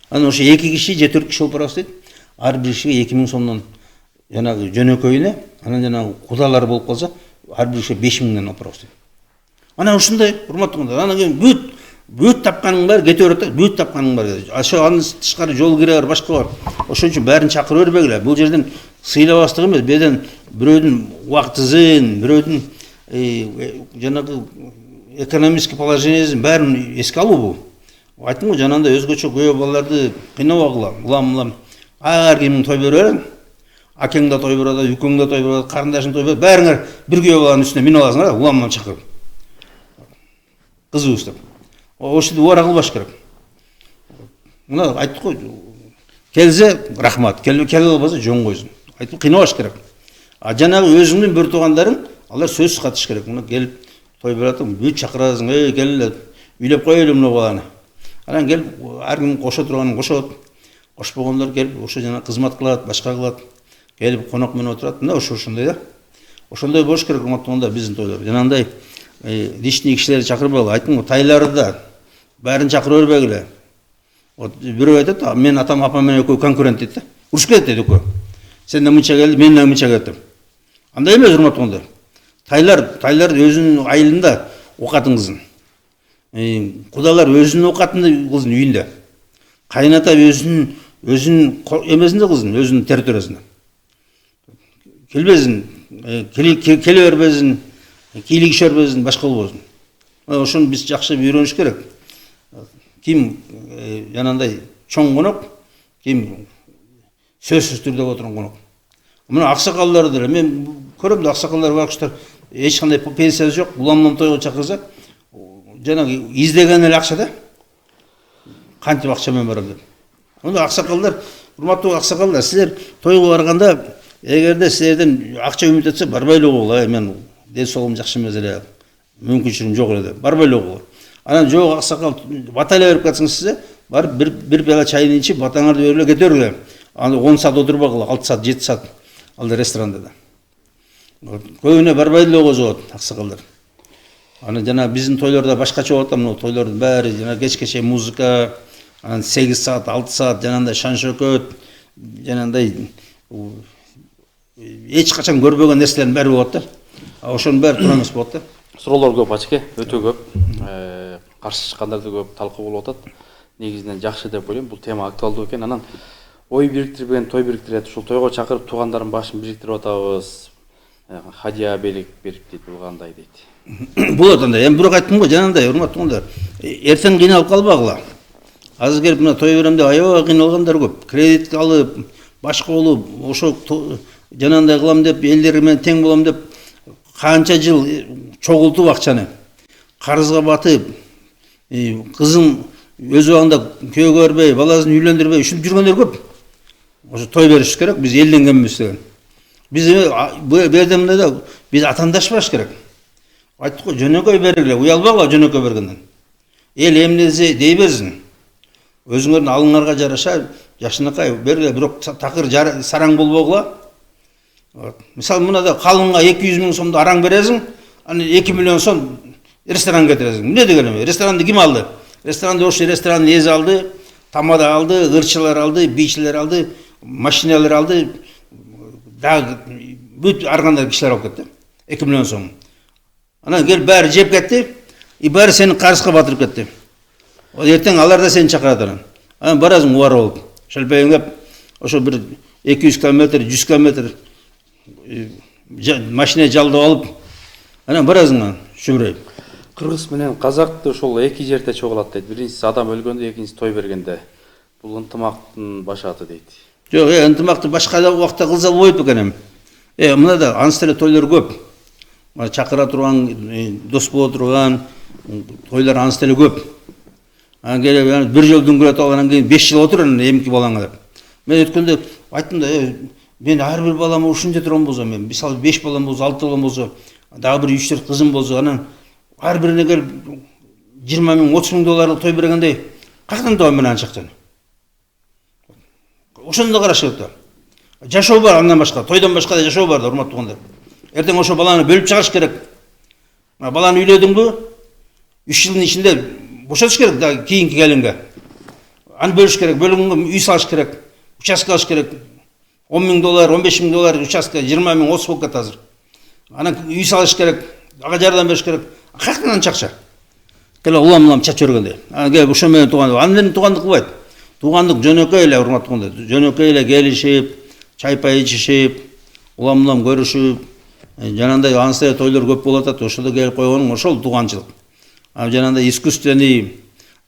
Анан ошо 2 киши же 4 киши болуп барабыз дейт. Ар бир кишиге 2000 сомдон жанагы жөнөкөйүнө, анан жанагы кудалар болуп калса, ар бир кишиге 5000ден алып барабыз дейт. Анан ушундай урматтуулар, анан кийин бүт тапканын баары кете берет да, бүт тапканын баары. Ошо анын тышкары жол кире бар, башка бар. Ошон үчүн баарын чакырып бербегиле. Бул жерден сыйлабастык эмес, беден бирөөдүн убактысын, бирөөдүн жанагы экономический положениесин баарын эске алуу бул. Айттым го, жанагындай өзгөчө күйөө балдарды кыйнабагыла. Улам ар кимдин той берер. Акең да той берет, үкөң да той берет, карындашың той берет. Баарыңар бир күйөө баланын үстүнө минип аласыңар, уламдан чакырып. Кызыбыз деп. Ошондо убара кылбаш керек. Мына айттык го, келсе рахмат, келе албаса жөн койсун. Айтып кыйнабаш керек. А жанагы өзүңдүн бир туугандарың, алар сөзсүз катыш керек. Мына келип той берет, бүт чакырасың, келиңер, үйлөп коелу мына баланы. Анан келип ар ким кошо турганын кошот. Кошпогондор келип ошо жана кызмат кылат, башка кылат. Келип конок менен отурат. Мына ошондой да. Ошондой болуш керек урматтуулар биздин тойлор. Жанагындай лишний кишилерди чакырбагыла. Айттым го, тайларды да баарын чакырып бербегиле. Вот бирөө айтат, мен атам апам менен экөө конкурент дейт да. Урушуп кетет дейт экөө. Сен да мынча келди, мен да мынча келдим. Андай эмес урматтуулар. Тайлар өзүнүн айылында окатын кызын. Кудалар өзүнүн окатын кызын үйүндө. Кайната өзүнүн эмесинде кызын, өзүнүн территориясында. Келбезин, келе бербезин, кийлик иш бербезин, башка болбосун. Ошону биз жакшы үйрөнүш керек. Ким жанагындай чоң конок, ким сөзсүз түрдө отурган конок. Мына аксакалдар деле, мен көрөм да аксакалдар баркыштар эч кандай пенсиясы жок, уламдан тойго чакырса, жанагы издеген эле акча да. Кантип акча менен барам деп. Мына аксакалдар, урматтуу аксакалдар, силер тойго барганда, эгерде силерден акча үмүт этсе, барбай эле койгула. Мен ден соолугум жакшы эмес эле, мүмкүнчүлүгүм жок эле, барбай эле койгула. Анан жок аксакал баталия берип кетсиңиз сизе, барып бир пиала чайын ичип, батаңарды берип эле кете бергиле. Аны 10 саат отурбагыла, 6 саат, 7 саат алда ресторанда да. Көбүнө барбай эле койгузот аксакалдар. Анан жана биздин тойлордо башкача болот да, мына тойлордун баары жана кечке чейин музыка, анан 8 саат, 6 саат жанагындай шан шөкөт, жанагындай эч качан көрбөгөн нерселердин баары болот да. Ошонун баары туура эмес болот да. Суроолор көп ачке, өтө көп. Каршы чыккандар да көп, талкуу болуп атат. Негизинен жакшы деп ойлойм, бул тема актуалдуу экен. Анан ой бириктирбеген той бириктирет. Ушул тойго чакырып туугандардын башын бириктирип атабыз. Хадия белек берип дейт, бул кандай дейт. Болот андай. Эми бирок айттым го, жанагындай урматтуулар, эртең кыйналып калбагыла. Азыр келип мына той берем деп аябай кыйналгандар көп. Кредит алып, башка болуп, ошо жанагындай кылам деп, элдер менен тең болом деп канча жыл чогултуп акчаны карызга батып, кызын өз убагында күйөөгө бербей, баласын үйлөндүрбөй ушинтип жүргөндөр көп. Ошо той бериш керек, биз элденгенбиз деген. Биз бу жерде мындай да, биз атандашпаш керек. Айттык го, жөнөкөй бергиле, уялбагыла жөнөкөй бергенден. Эл эмнеси дей берсин. Өзүңөрдүн алыңарга жараша жашынакай бергиле, бирок такыр сараң болбогула. Мисалы мына да калыңга 200 000 сомду араң бересиң, аны 2 миллион сом ресторанга кетиресиң. Эмне деген эме? Ресторанды ким алды? Ресторанды ошо ресторандын эзи алды, тамада алды, ырчылар алды, бийчилер алды, машиналар алды. Дагы бүт аргандай кишилер алып кетти. 2 миллион сом. Анан келип баары жеп кетти, и баары сени карызга батырып кетти. Эртең алар да сени чакырат анан. Анан барасың убара болуп, шелпеңдеп, ошо бир 200 км, 100 км машина жалдап алып, анан барасың шүбүрөйүп. Кыргыз менен казакты ошол эки жерде чогулат дейт. Биринчиси адам өлгөндө, экинчиси той бергенде. Бул ынтымактын баш аты дейт. Жок, ынтымакты башка да убакта кылса болбойт бекенем. Мына да анысы эле тойлор көп. Чакыра турган, дос боло турган тойлор анысы эле көп. Анан келип бир жыл дүңгүрөтүп алып, анан кийин 5 жыл отур анан эмки балаңа деп. Мен өткөндө айттым да, мен ар бир балама ушунча турган болсо, мен мисалы 5 балам болсо, 6 балам болсо, дагы бир 3-4 кызым болсо, анан ар бирине келип 20 миң, 30 миң долларлык той бергендей, каяктан табам мен анча акчаны? Ошондо караш керек да. Жашоо бар, андан башка, тойдон башка да жашоо бар да, урматтуу туугандар. Эртең ошо баланы бөлүп чыгарыш керек. Баланы үйлөдүңбү? 3 жылдын ичинде бошотуш керек да кийинки келинге. Аны бөлүш керек, бөлүнгөнгө үй салыш керек, участка алыш керек. 10 миң доллар, 15 миң доллар участка, 20 миң, 30 болуп кетти азыр. Анан үй салыш керек, ага жардам бериш керек. Каяктан анча акча? Келе улам чачып жөргөндөй. Анан ошо менен туугандык. Андан туугандык кылбайт. Туугандык жөнөкөй эле, урматтуу туугандар. Жөнөкөй эле келишип, чай пай ичишип, улам көрүшүп, жанагындай ансыз тойлор көп болуп атат, ошодо келип койгонуң ошол тууганчылык. А жанагындай искусственный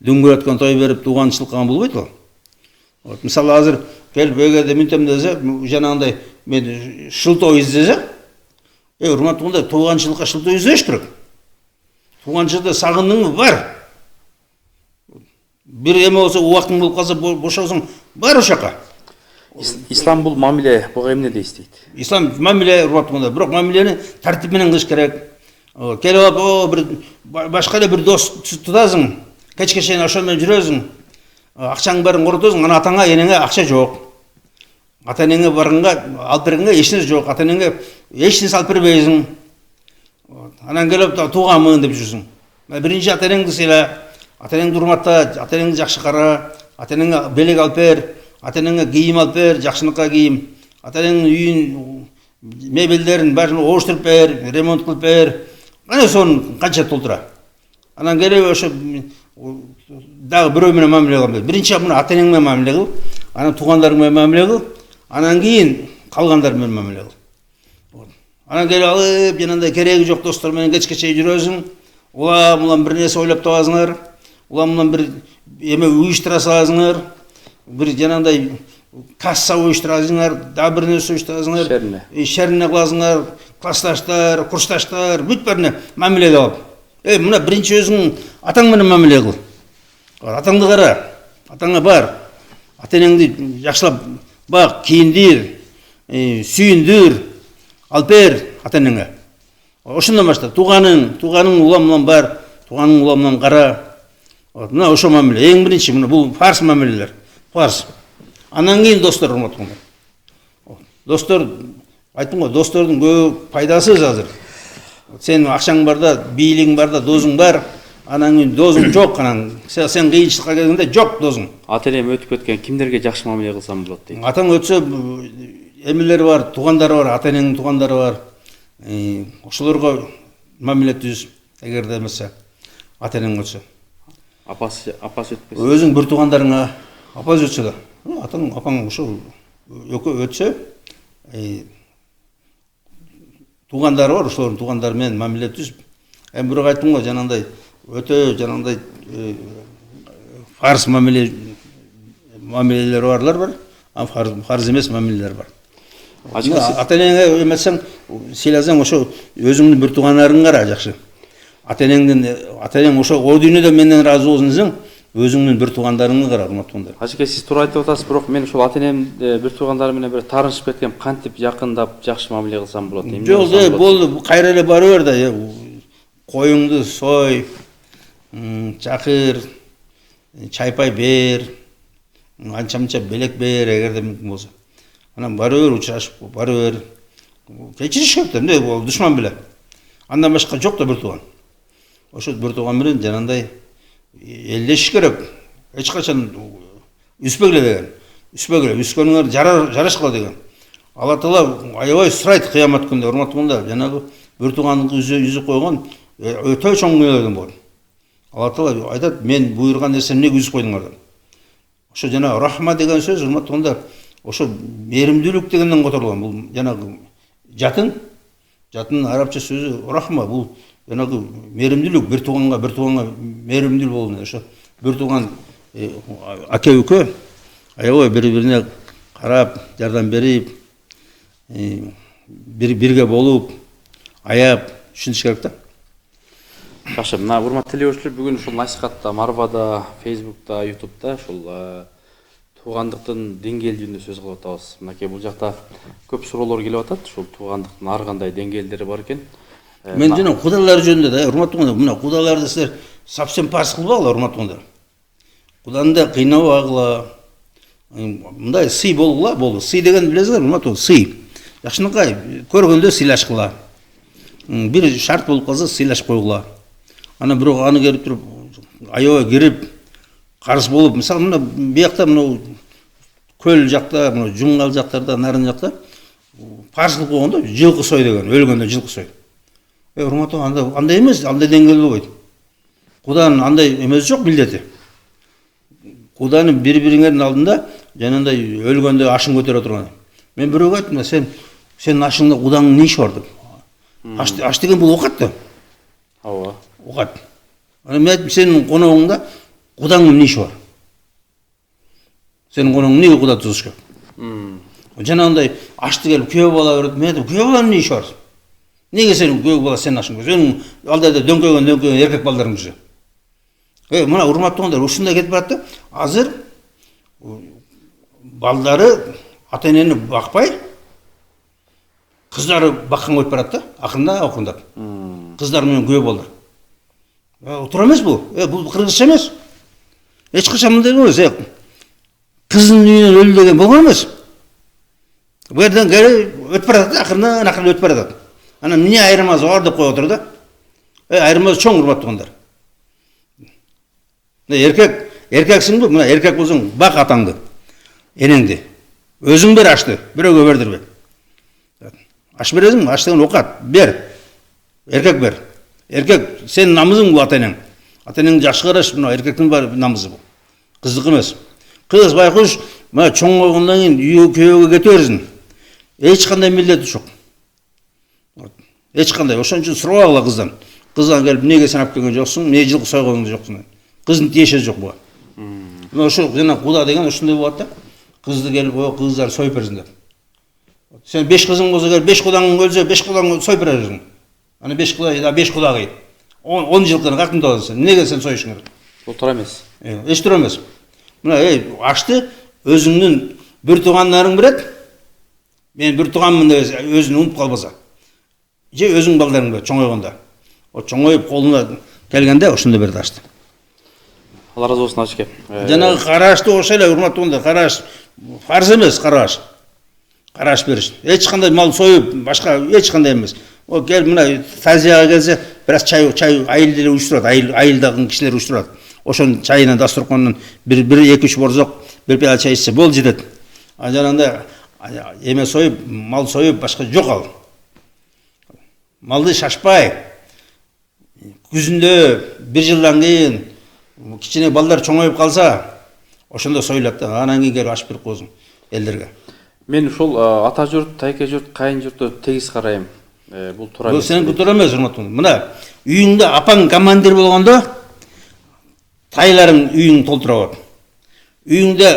дүңгүрөткөн той берип тууганчылык кылган болбойт ал. Вот мисалы азыр келип эгерде мүнтөм десе, жанагындай мен шылтоо издесе, урматтуу туугандар, тууганчылыкка шылтоо издеш керек. Тууганчылыкта сагындыңбы? Бар. Бир эме болсо, убактың болуп калса, бошосуң, бар ошака. Ислам бул мамиле буга эмне дейт? Ислам мамиле урматтуу, бирок мамилени тартип менен кылыш керек. Келип алып, бир башка эле бир дос тутасың, кечке чейин ошол менен жүрөсүң. Акчаң барын коротосуң, анан атаңа, энеңе акча жок. Ата энеңе барганга, алып бергенге эч нерсе жок. Ата энеңе эч нерсе алып бербейсиң. Анан келип тууганмын деп жүрсүң. Биринчи ата энеңди сыйла, ата энеңди урматта, ата энеңди жакшы кара, ата энеңе белек алып бер, ата энеңе кийим алып бер, жакшыныкка кийим, ата энеңдин үйүн, мебелдерин баарын оштуруп бер, ремонт кылып бер. Ana son kança толтура. Анан келип ошо дагы бирөө менен мамиле кылам. Биринчи муну ата энең менен мамиле кыл, анан туугандарың менен мамиле кыл, анан кийин калгандар менен мамиле кыл. Анан келип алып, жанагындай кереги жок достор менен кечке чейин жүрөсүң, улам бир нерсе ойлоп табасыңар, улам бир эме уюштура саласыңар, бир жанагындай касса уюштурасыңар, дагы бир нерсе уюштурасыңар, шерне кыласыңар, классташтар, курсташтар, бүт бәріне мамиле кылып. Мына биринчи өзүң атаң менен мамиле кыл. Атаңды кара, атаңа бар. Ата энеңди жакшылап бак, кийиндир, сүйүндүр, алып бер ата энеңе. Ошондон баштап тууганың улам бар, тууганың уламдан кара. Мына ошо мамиле. Эң биринчи мына бул фарз мамилелер. Фарз. Анан кийин достор урматтуу. Достор айттым го, достордун көп пайдасыз азыр. Сен акчаң бар да, бийлигиң бар да, досуң бар, анан кийин досуң жок, анан сен кыйынчылыкка келгенде жок досуң. Ата энем өтүп кеткен, кимдерге жакшы мамиле кылсам болот дейт. Атаң өтсө, эмелери бар, туугандары бар, ата энеңдин туугандары бар. Ошолорго мамиле түз, эгерде эмесе ата энең өтсө. Апасы өтпөсө. Өзүң бир туугандарыңа апасы өтсө да, атаң, апаң ошо өтсө, туугандары бар, ошолордун туугандары менен мамиле түзүп, бирок айттым го, жанагындай өтө жанагындай фарз мамилелер барлар бар, фарз эмес мамилелер бар. Ата энеңе эмесең, сыйласаң, ошо өзүңдүн бир туугандарыңы кара жакшы. Ата энең ошо о дүйнөдө менден ыраазы болсун десең, өзүңдүн бир туугандарыңы кара, урматтуу туугандар. Ажеке, сиз туура айтып атасыз, бирок мен ошол ата энем бир туугандар менен бир таанышып кеткем, кантип жакындап жакшы мамиле кылсам болот дейм. Жок, болду, кайра эле бара бер да, коюңду сой, чакыр, чай пай бер, анча-мынча белек бер, эгерде мүмкүн болсо. Анан бара бер, учурашып, бара бер. Кечириш керек да, эмне болду, душман беле. Андан башка жок да бир тууган. Ошо бир тууган менен жанагындай элдешиш керек. Эч качан үспөгүлө деген. Үспөгүлө, үскөнүңөр жарашкыла деген. Алла Таала аябай сурайт кыямат күндө, урматтуу туугандар, жанагы бир тууганды үзүп койгон өтө чоң күнөөлөрдөн болот. Алла Таала айтат, мен буйрган нерсени эмнеге үзүп койдуңар деп. Ошо жанагы рахма деген сөз, урматтуу туугандар, ошо меримдүүлүк дегенден которулган. Бул жанагы жатын арабча сөзү рахма, бул жанагы меримдүүлүк, бир тууганга меримдүүл болуу. Ошо бир тууган аке үкө аябай бири-бирине карап, жардам берип, бирге болуп, аяп түшүнүш керек да. Жакшы, мына урматтуу телебөрчүлөр, бүгүн ушул насихатта, Марвада, Фейсбукта, Ютубта ушул туугандыктын деңгээл жөнүндө сөз кылып атабыз. Мынакей бул жакта көп суроолор келип атат. Ушул туугандыктын ар кандай деңгээлдери бар экен. Мен жана кудалар жөнүндө да, урматтуу кудаlar, мына кудаларды силер совсем парс кылбагыла, урматтуу кудаlar. Куданы да кыйнабагыла. Мындай сый болгула, болду. Сый деген билесиңер, урматтуу, сый. Жакшынакай көргөндө сыйлашкыла. Бир шарт болуп калса сыйлашып койгула. Ана бирок аны келип туруп, аябай кирип, карыз болуп, мисалы мына биякта мына көл жакта, мына Жумгал жактарда, нарын жакта парс кылып койгондо жылкы сой деген, өлгөндө жылкы сой. Урматтуу, андай эмес, андай деңгээлде болбойт. Куданын андай эмеси жок, милдети. Куданы бири-бириңердин алдында жанагындай өлгөндө ашын көтөрө турган. Мен бирөөгө айттым, сенин ашыңда кудаңдын эмне иши бар деп. Аш деген бул окат да. Ооба. Окат. Ана мен айттым, сенин коногуңда кудаңдын эмне иши бар? Сенин коногуң эмнеге куда тузуш керек? Жанагындай ашты келип күйөө бала берет. Мен айттым, күйөө баланын эмне иши бар? Неге сенин күйөө бала сенин ашың? Сенин алдайда дөңкөйгөн эркек балдарың жүрсө. Мына урматтуу кудаlar, ушундай кетип барат да. Азыр балдары ата-энени бакпай, кыздары баккан коюп барат да, акырындап. Кыздар менен күйөө балдар. Туура эмес бул. Бул кыргызча эмес. Эч качан мындай эмес. Кыздын үйүнөн өлдү деген болгон эмес. Бу жерден өтүп барат да, акырындан өтүп барат. Ана эмне айырмасы бар деп коюп отур да. Айырмасы чоң, урматтуу кудаlar. Эркексиңби? Мына эркек болсоң, бак атаңды, энеңди. Өзүң бер ашты, бирөөгө бердирбе. Аш бересиңби? Аш деген окат, бер. Эркек бер. Эркек сенин намызың бул ата-энең. Ата-энеңди жакшы караш, мына эркектин бар намызы бул. Кыздыкы эмес. Кыз байкуш, мына чоңойгондон кийин күйөөгө кете берсин. Эч кандай милдети жок. Эч кандай. Ошон үчүн сурабагыла кыздан. Кыздан келип, эмнеге сен алып келген жоксуң? Эмне жылкы сойгон жоксуң? Кыздын тиешеси жок буга. Ошо жана куда деген ушундай болот да. Кызды келип, кыздар союп берсин деп. Сен 5 кызың болсо келип 5 кудаң өлсө 5 кудаң союп бересиң. Аны 5 куда, 5 кудагы. 10 жылкыны кактын табасың. Эмнеге сен союшуң керек? Бул туура эмес. Эч туура эмес. Мына ашты өзүңдүн бир туугандарың берет. Мен бир тууганмын деп өзүн унутуп калбаса. Же өзүң балдарың берет чоңойгондо. Чоңоюп колуна келгенде ошондой берет ашты. Allah razı olsun Açke. Жанагы карашты ошо эле, урматтуу кудаlar, караш фарз эмес, караш. Караш бериш. Эч кандай мал союп, башка эч кандай эмес. Кел мына тазияга келсе, бираз чай айыл уюштурат, айылдагы кишилер уюштурат. Ошонун чайынан, дасторконунан бир 2-3 борзок, бир пияла чай ичсе болду, жетет. А жанагындай эме союп, мал союп, башка жок ал. Малды шашпай, күзүндө 1 жылдан кийин кичине балдар чоңоюп калса, ошондо союлат да. Анан кийин келип аш берип койсуң элдерге. Мен ушул ата журт, тайке журт, кайын журту тегиз карайм. Бул туура эмес. Бул сенин туура эмес, урматтуу. Мына үйүңдө апаң командир болгондо, тайларың үйүң толтура болот. Үйүңдө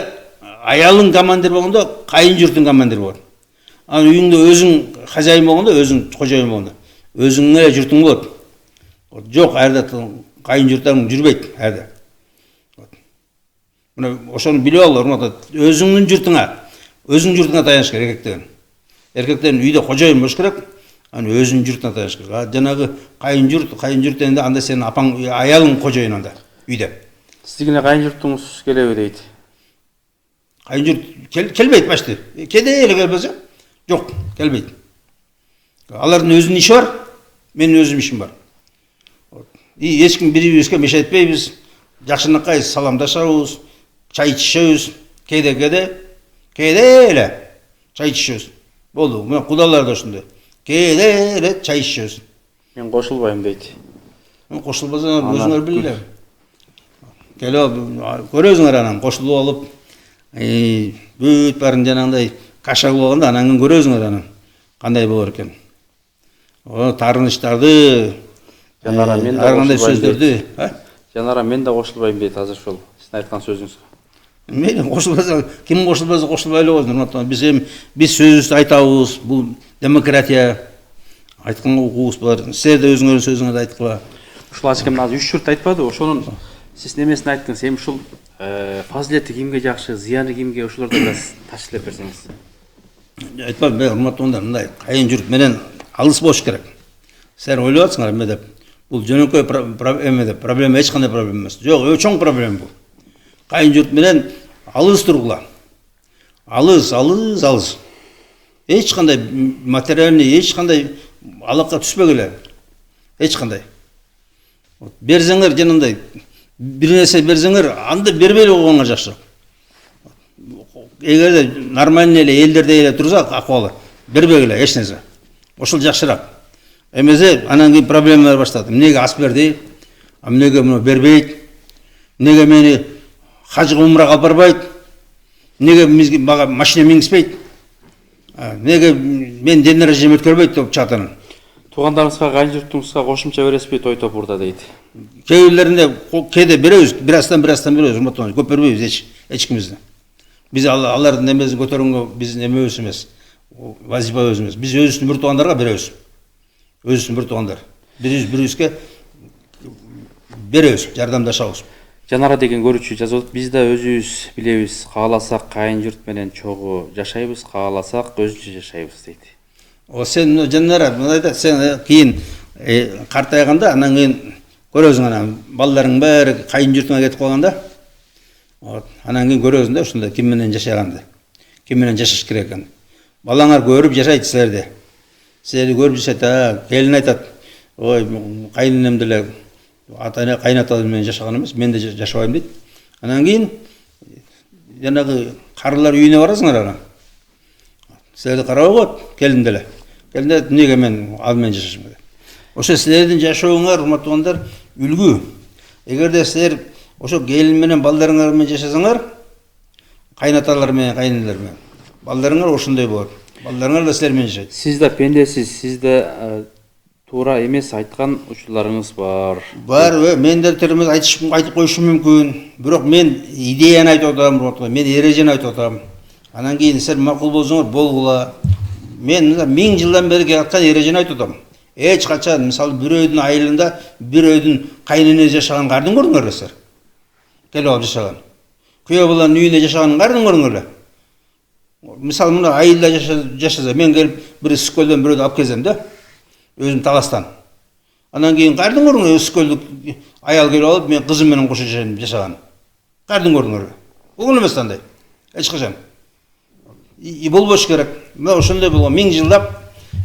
аялың командир болгондо, кайын журтуң командир болот. Анан үйүңдө өзүң хозяин болгондо, өзүң кожоюн болгондо, өзүңө журтуң болот. Жок, айрда кайын журттарың жүрбөйт, айрда. Мына ошону билип ал, урматтуу. Өзүңдүн журтуңа таяныш керек, эркек деген. Эркектен үйдө кожоюн болуш керек, анан өзүнүн журтуна таяныш керек. Жанагы кайын журт дегенде анда сенин апаң, аялың кожоюн анда үйдө. Сизге кайын журтуңуз келеби дейт. Кайын журт келбейт башты. Кеде эле келбесе, жок, келбейт. Алардын өзүнүн иши бар, менин өзүмдүн ишим бар. Эч ким бири-бирибизге меш айтпайбыз, жакшынакай саламдашабыз, чай ичишебиз, кеде эле чай ичишебиз. Болду, мен кудалар да ошондой. Кеде эле чай ичишебиз. Мен кошулбайм дейт. Мен кошулбасам өзүңөр билгиле. Келип көрөсүңөр анан кошулуп алып, бүт баарын жанагындай каша болгондо анан көрөсүңөр анан кандай болор экен. Тарыныштарды, Жанара мен да кандай сөздөрдү, Жанара мен да кошулбайм дейт азыр ошол сиздин айткан сөзүңүзгө. Мен кошулбаса, ким кошулбаса кошулбай эле койсун, урматтуу. Биз сөзүбүздү айтабыз, бул демократия. Айткан укугубуз бар. Силер да өзүңөрдүн сөзүңөрдү айткыла. Ушул Ачкем азыр 3 журт айтпады, ошонун сиз немесин айттыңыз. Эми ушул фазилети кимге жакшы, зыяны кимге, ошолорду бираз ташкилеп берсеңиз. Айтпадым, урматтуу кудаlar, мындай кайын журт менен алыс болуш керек. Сен ойлап жатсыңар эме деп. Бул жөнөкөй эме деп, проблема эч кандай проблема эмес. Жок, чоң проблема бул. Кайын журт менен алыс тургула. Алыс. Эч кандай материальный, эч кандай алакка түспөгүл эле. Эч кандай. Берсеңер жанагындай бир нерсе берсеңер, анда бербей койгоңор жакшы. Эгерде нормальный эле элдерде эле турса акыбалы, бербей эле эч нерсе. Ошол жакшыраак. Эмесе анан кийин проблемалар баштады. Эмнеге ас берди? Эмнеге муну бербейт? Эмнеге мени хажыга умрага алып барбайт? Эмнеге мага машина мингизбейт? Эмнеге мен ден режим өткөрбөйт деп чатанын. Туугандарыңызга, кайын журтуңузга кошумча бересизби той топурда дейт. Кээ бирлеринде кээде беребиз, бир астан беребиз, көп бербейбиз эч кимибизди. Биз алардын эмесин көтөргөнгө биздин эмебиз эмес, вазифабыз эмес. Биз өзүбүздүн бир туугандарга беребиз. Өзүбүздүн бир туугандар. Бирибизге беребиз, жардамдашабыз. Жанара деген көрүүчү жазып атат. Биз да өзүбүз билебиз, кааласак кайын журт менен чогуу жашайбыз, кааласак өзүнчө жашайбыз дейт. Сен Жанара, мындайда сен кийин картайганда анан кийин көрөсүң, анан балдарың баары кайын журтуңа кетип калганда, анан кийин көрөсүң да ушундай ким менен жашаганды, ким менен жашаш керек экенин. Балаңар көрүп жашайт силерди. Силерди көрүп жашайт, келин айтат, ой, кайненем деле кайната менен жашаган эмес, мен да жашабайм дейт. Анан кийин жанагы карылар үйүнө барасыңар анан. Силерди карабай коет, келин деле. Келин дейт, эмнеге мен ал менен жашашым керек. Ошо силердин жашооңар, урматтуугандар, үлгү. Эгерде силер ошо келин менен балдарыңар менен жашасаңар, кайнаталар менен, кайнелер менен, балдарыңар ошондой болот. Балдарыңар да силер менен жашайт. Сиз да пендесиз, сизде туура эмес айткан учурларыңыз бар. Бар, мен да термез айтып коюшум мүмкүн. Бирок мен идеяны айтып атам, мен эрежени айтып атам. Анан кийин силер макул болсоңор болгула. Мен 1000 жылдан бери келаткан эрежени айтып атам. Эч качан, мисалы, бир өйдүн айылында бир өйдүн кайненеси жашаган кардын көрдүңөр эле силер. Келип алып жашаган. Күйөө баланын үйүндө жашаганын кардын көрдүңөр эле. Мисалы, мына айылда жашаса, мен келип бир Ысык-Көлдөн бирөөдү алып келсем да, өзүм Таластан. Анан кийин кардын көрдүңөр Ысык-Көлдүк аял келип алып, мен кызым менен кошо жашаган. Кардын көрдүңөр эле. Болгон эмес андай. Эч качан. Болбош керек. Мына ошондой болгон 1000 жылдап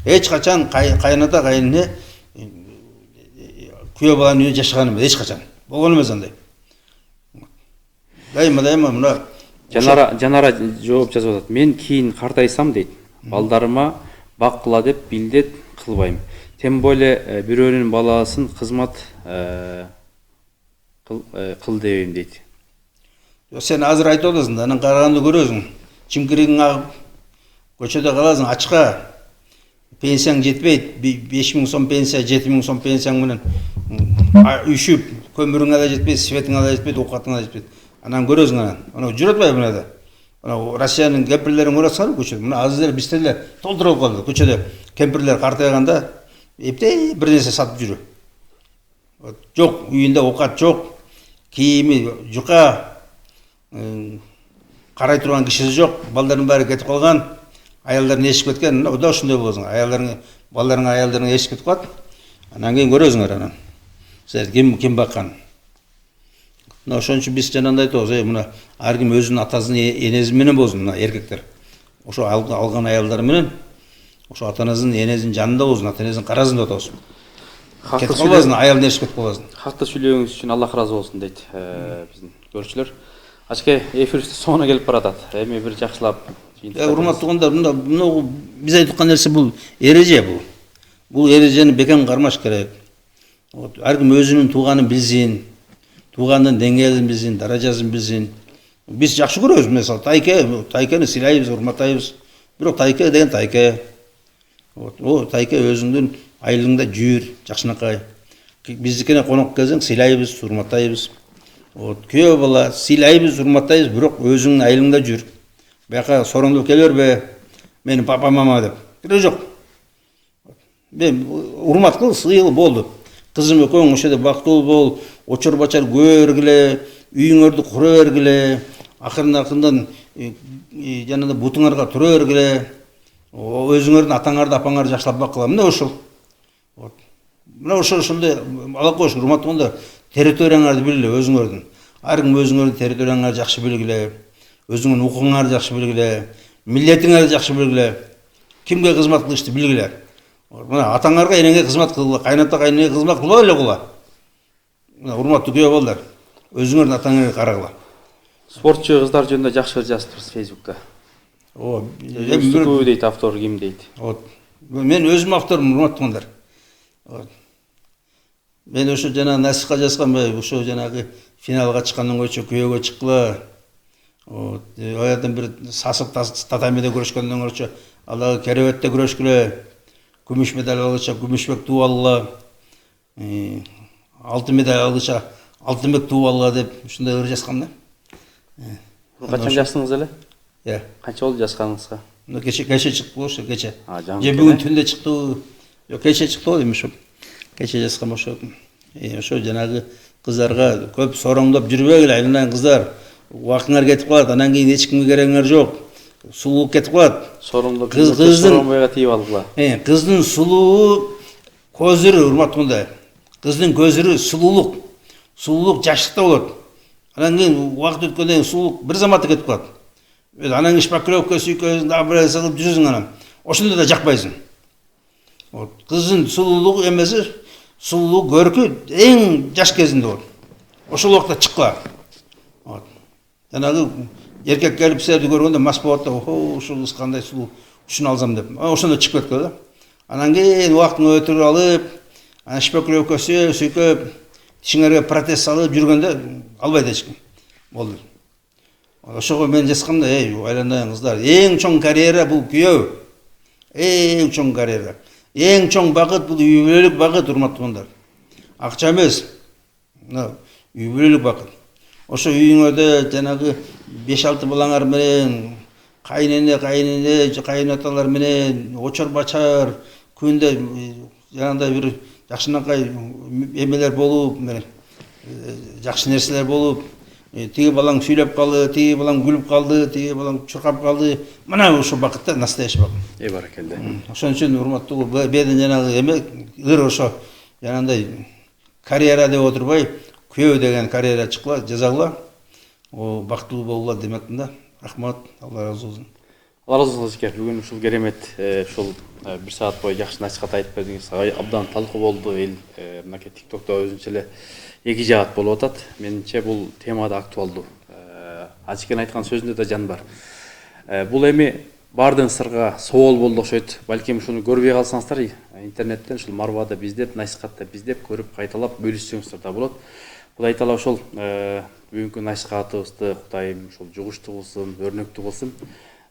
эч качан кайната кайнене күйөө баланын үйүндө жашаган эмес, эч качан. Болгон эмес андай. Дайыма мына Жанара жооп жазып атат. Мен кийин картайсам дейт. Балдарыма баккыла деп билдет кылбайм. Тем более бирөөнүн баласын кызмат кыл дебейм дейт. Сен азыр айтып атасың, анан караганды көрөсүң. Чимкиригиң агып, көчөдө каласың, ачка. Пенсияң жетпейт, 5000 сом пенсия, 7000 сом пенсияң менен үйшүп, көмүрүңө да жетпейт, светиңе да жетпейт, оокатыңа да жетпейт. Анан көрөсүң анан. Анан жүрөт атпайбы мынада? Анан Россиянын кемпирлерин көрөсүңөр көчөдө. Мына азыр бизде эле толтуруп калды. Көчөдө кемпирлер картайганда эптей бир нерсе сатып жүрү. Жок, үйүндө оокат жок, кийими жука, карай турган кишиси жок, балдардын баары кетип калган, аялдарын ешип кеткен. Да ошондой болосуң. Балдарың аялдарын ешип кетип калат. Анан кийин көрөсүңөр анан. Силер ким баккан? Мына ошон үчүн биз жанагындай айтабыз, мына ар ким өзүнүн атасынын энеси менен болсун, мына эркектер. Ошо алган аялдар менен ошо ата-энесинин энесинин жанында болсун, ата-энесинин карасында отабыз. Кетип калбасын, аялын ешип кетип калбасын. Хакты сүйлөгөнүңүз үчүн Аллах ыраазы болсун дейт биздин көрүүчүлөр. Ачке эфирибиз соңуна келип баратат. Эми бир жакшылап урматтуугандар, мына биз айтып аткан нерсе бул эреже бул. Бул эрежени бекем кармаш керек. Ар ким өзүнүн тууганын билсин, туугандын деңгээлин билсин, даражасын билсин. Биз жакшы көрөбүз, мисалы, тайкени сыйлайбыз, урматтайбыз. Бирок тайке деген тайке. Тайке өзүңдүн айылыңда жүр, жакшынакай. Биздикине конок келсең, сыйлайбыз, урматтайбыз. Күйөө бала сыйлайбыз, урматтайбыз, бирок өзүңдүн айылыңда жүр. Бияка сороңдоп келе бербе, менин папа мама деп. Керек жок. Мен урмат кыл, сыйыл болду. Кызым экөөң ошода бактылуу бол, очор бачар көргүлө, үйүңөрдү кура бергиле, акырын-акырындан жанагы бутуңарга тура бергиле, өзүңөрдүн атаңарды, апаңарды жакшылап баккыла. Мына ошол. мына ошондай ала коюш, урматтуу территорияңарды билгиле, өзүңөрдүн. Ар ким өзүңөрдүн территорияңарды жакшы билгиле, өзүңдүн укугуңарды жакшы билгиле, миллетиңерди жакшы билгиле, кимге кызмат кылышты билгиле. Мына атаңарга, энеңе кызмат кылгыла, кайната кайнеге кызмат кылбай эле кула. Мына урматтуу күйөө балдар, өзүңөрдүн атаңарга карагыла. Спортчу кыздар жөнүндө жакшы жазыптырсыз Facebook'та. Дейт автор ким дейт? Мен өзүм автормун, урматтуу. Мен ошо жана насихат жазганбы, ошо жанагы финалга чыккандан көчө күйөөгө чыккыла. Аярдан бир сасык татамиде күрөшкөндөн көрчө алага керебетте күрөшкүлө. Күмүш медаль алгыча Күмүшбек тууп алгыла. Алтын медаль алгыча Алтынбек тууп алгыла деп ушундай ыр жазгам да. Качан жаздыңыз эле? Канча болду жазганыңызга? Кече чыкты ошо, кече. Же бүгүн түндө чыкты. Жок, кече чыкты дейм ошо. Кече жазгам ошо. Ошо жанагы кыздарга көп сороңдоп жүрбөгүлө, айынан кыздар. Убактыңар кетип калат, анан кийин эч кимге керегиңер жок. Сулуулук кетип калат. Сороңдоп соромбойго тийип алгыла. Кыздын сулуу көзүрү, урматтуу. Кыздын көзүрү сулуулук. Сулуулук жаштыкта болот. Анан кийин убакыт өткөндөн кийин сулуулук бир заматта кетип калат. Анан шпаклевка сүйкөсүң, абрай салып жүрүсүң анан. Ошондо да жакпайсың. Кыздын сулуулугу эмеси, сулуулук көркү эң жаш кезинде болот. Ошол убакта чыккыла. Жанагы эркек келип силерди көргөндө мас болот да, ушул кыз кандай сулуу, ушуну алсам деп. Ошондо чыгып кеткиле да. Анан кийин убактын өтүп алып, анан шпаклевка сүйкөп, тишиңерге протез салып жүргөндө албайт эч ким. Болду. Ошого мен жазгам да, айланайын кыздар, эң чоң карьера бул күйөө. Эң чоң карьера. Эң чоң багыт бул үй бүлөлүк багыт, урматтуу. Акча эмес. Үй бүлөлүк багыт. Ошо үйүңөрдө жанагы 5-6 балаңар менен, кайнене, кайнаталар менен, очор бачар, күндө жанагындай бир жакшынакай эмелер болуп, жакшы нерселер болуп, тиги балаң сүйлөп калды, тиги балаң күлүп калды, тиги балаң чуркап калды. Мына ошо бакытта настоящий бакыт. Баракелде. Ошон үчүн урматтуу беден жанагы эме ыр ошо жанагындай карьера деп отурбай, күйөө деген карьера чыккыла, жазагыла. Бактылуу болгула демекмин да. Рахмат, Алла разы болсун. Алла разы болсун. Бүгүн ушул керемет ушул 1 саат бою жакшы насихат айтып бердиңиз. Абдан талкуу болду. Эл мынакей TikTok'та өзүнчө эле эки жаат болуп атат. Менимче бул тема да актуалдуу. Ажекен айткан сөзүндө да жан бар. Бул эми бардыгыңыздарга соол болду окшойт. Балким ушуну көрбөй калсаңыздар, интернеттен ушул Марвада биздеп, насихатта биздеп көрүп кайталап бөлүшсөңүздөр да болот. Кудай таала ошол бүгүнкү насихатыбызды Кудайым ушул жугуштуу кылсын, өрнөктүү кылсын.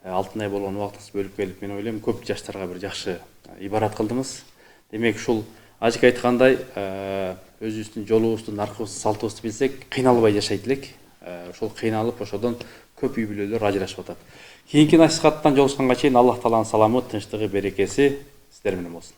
Алтынай болгон убактыңыз бөлүп келип, мен ойлойм көп жаштарга бир жакшы ибарат кылдыңыз. Демек ушул ажык айткандай, өзүбүздүн жолубузду, наркыбызды, салтыбызды билсек, кыйналбай жашайт элек. Ошол кыйналып, ошодон көп үй бүлөлөр ажырашып атат. Кийинки насихаттан жолугушканга чейин Аллах тааланын саламы, тынчтыгы, берекеси сиздер менен болсун.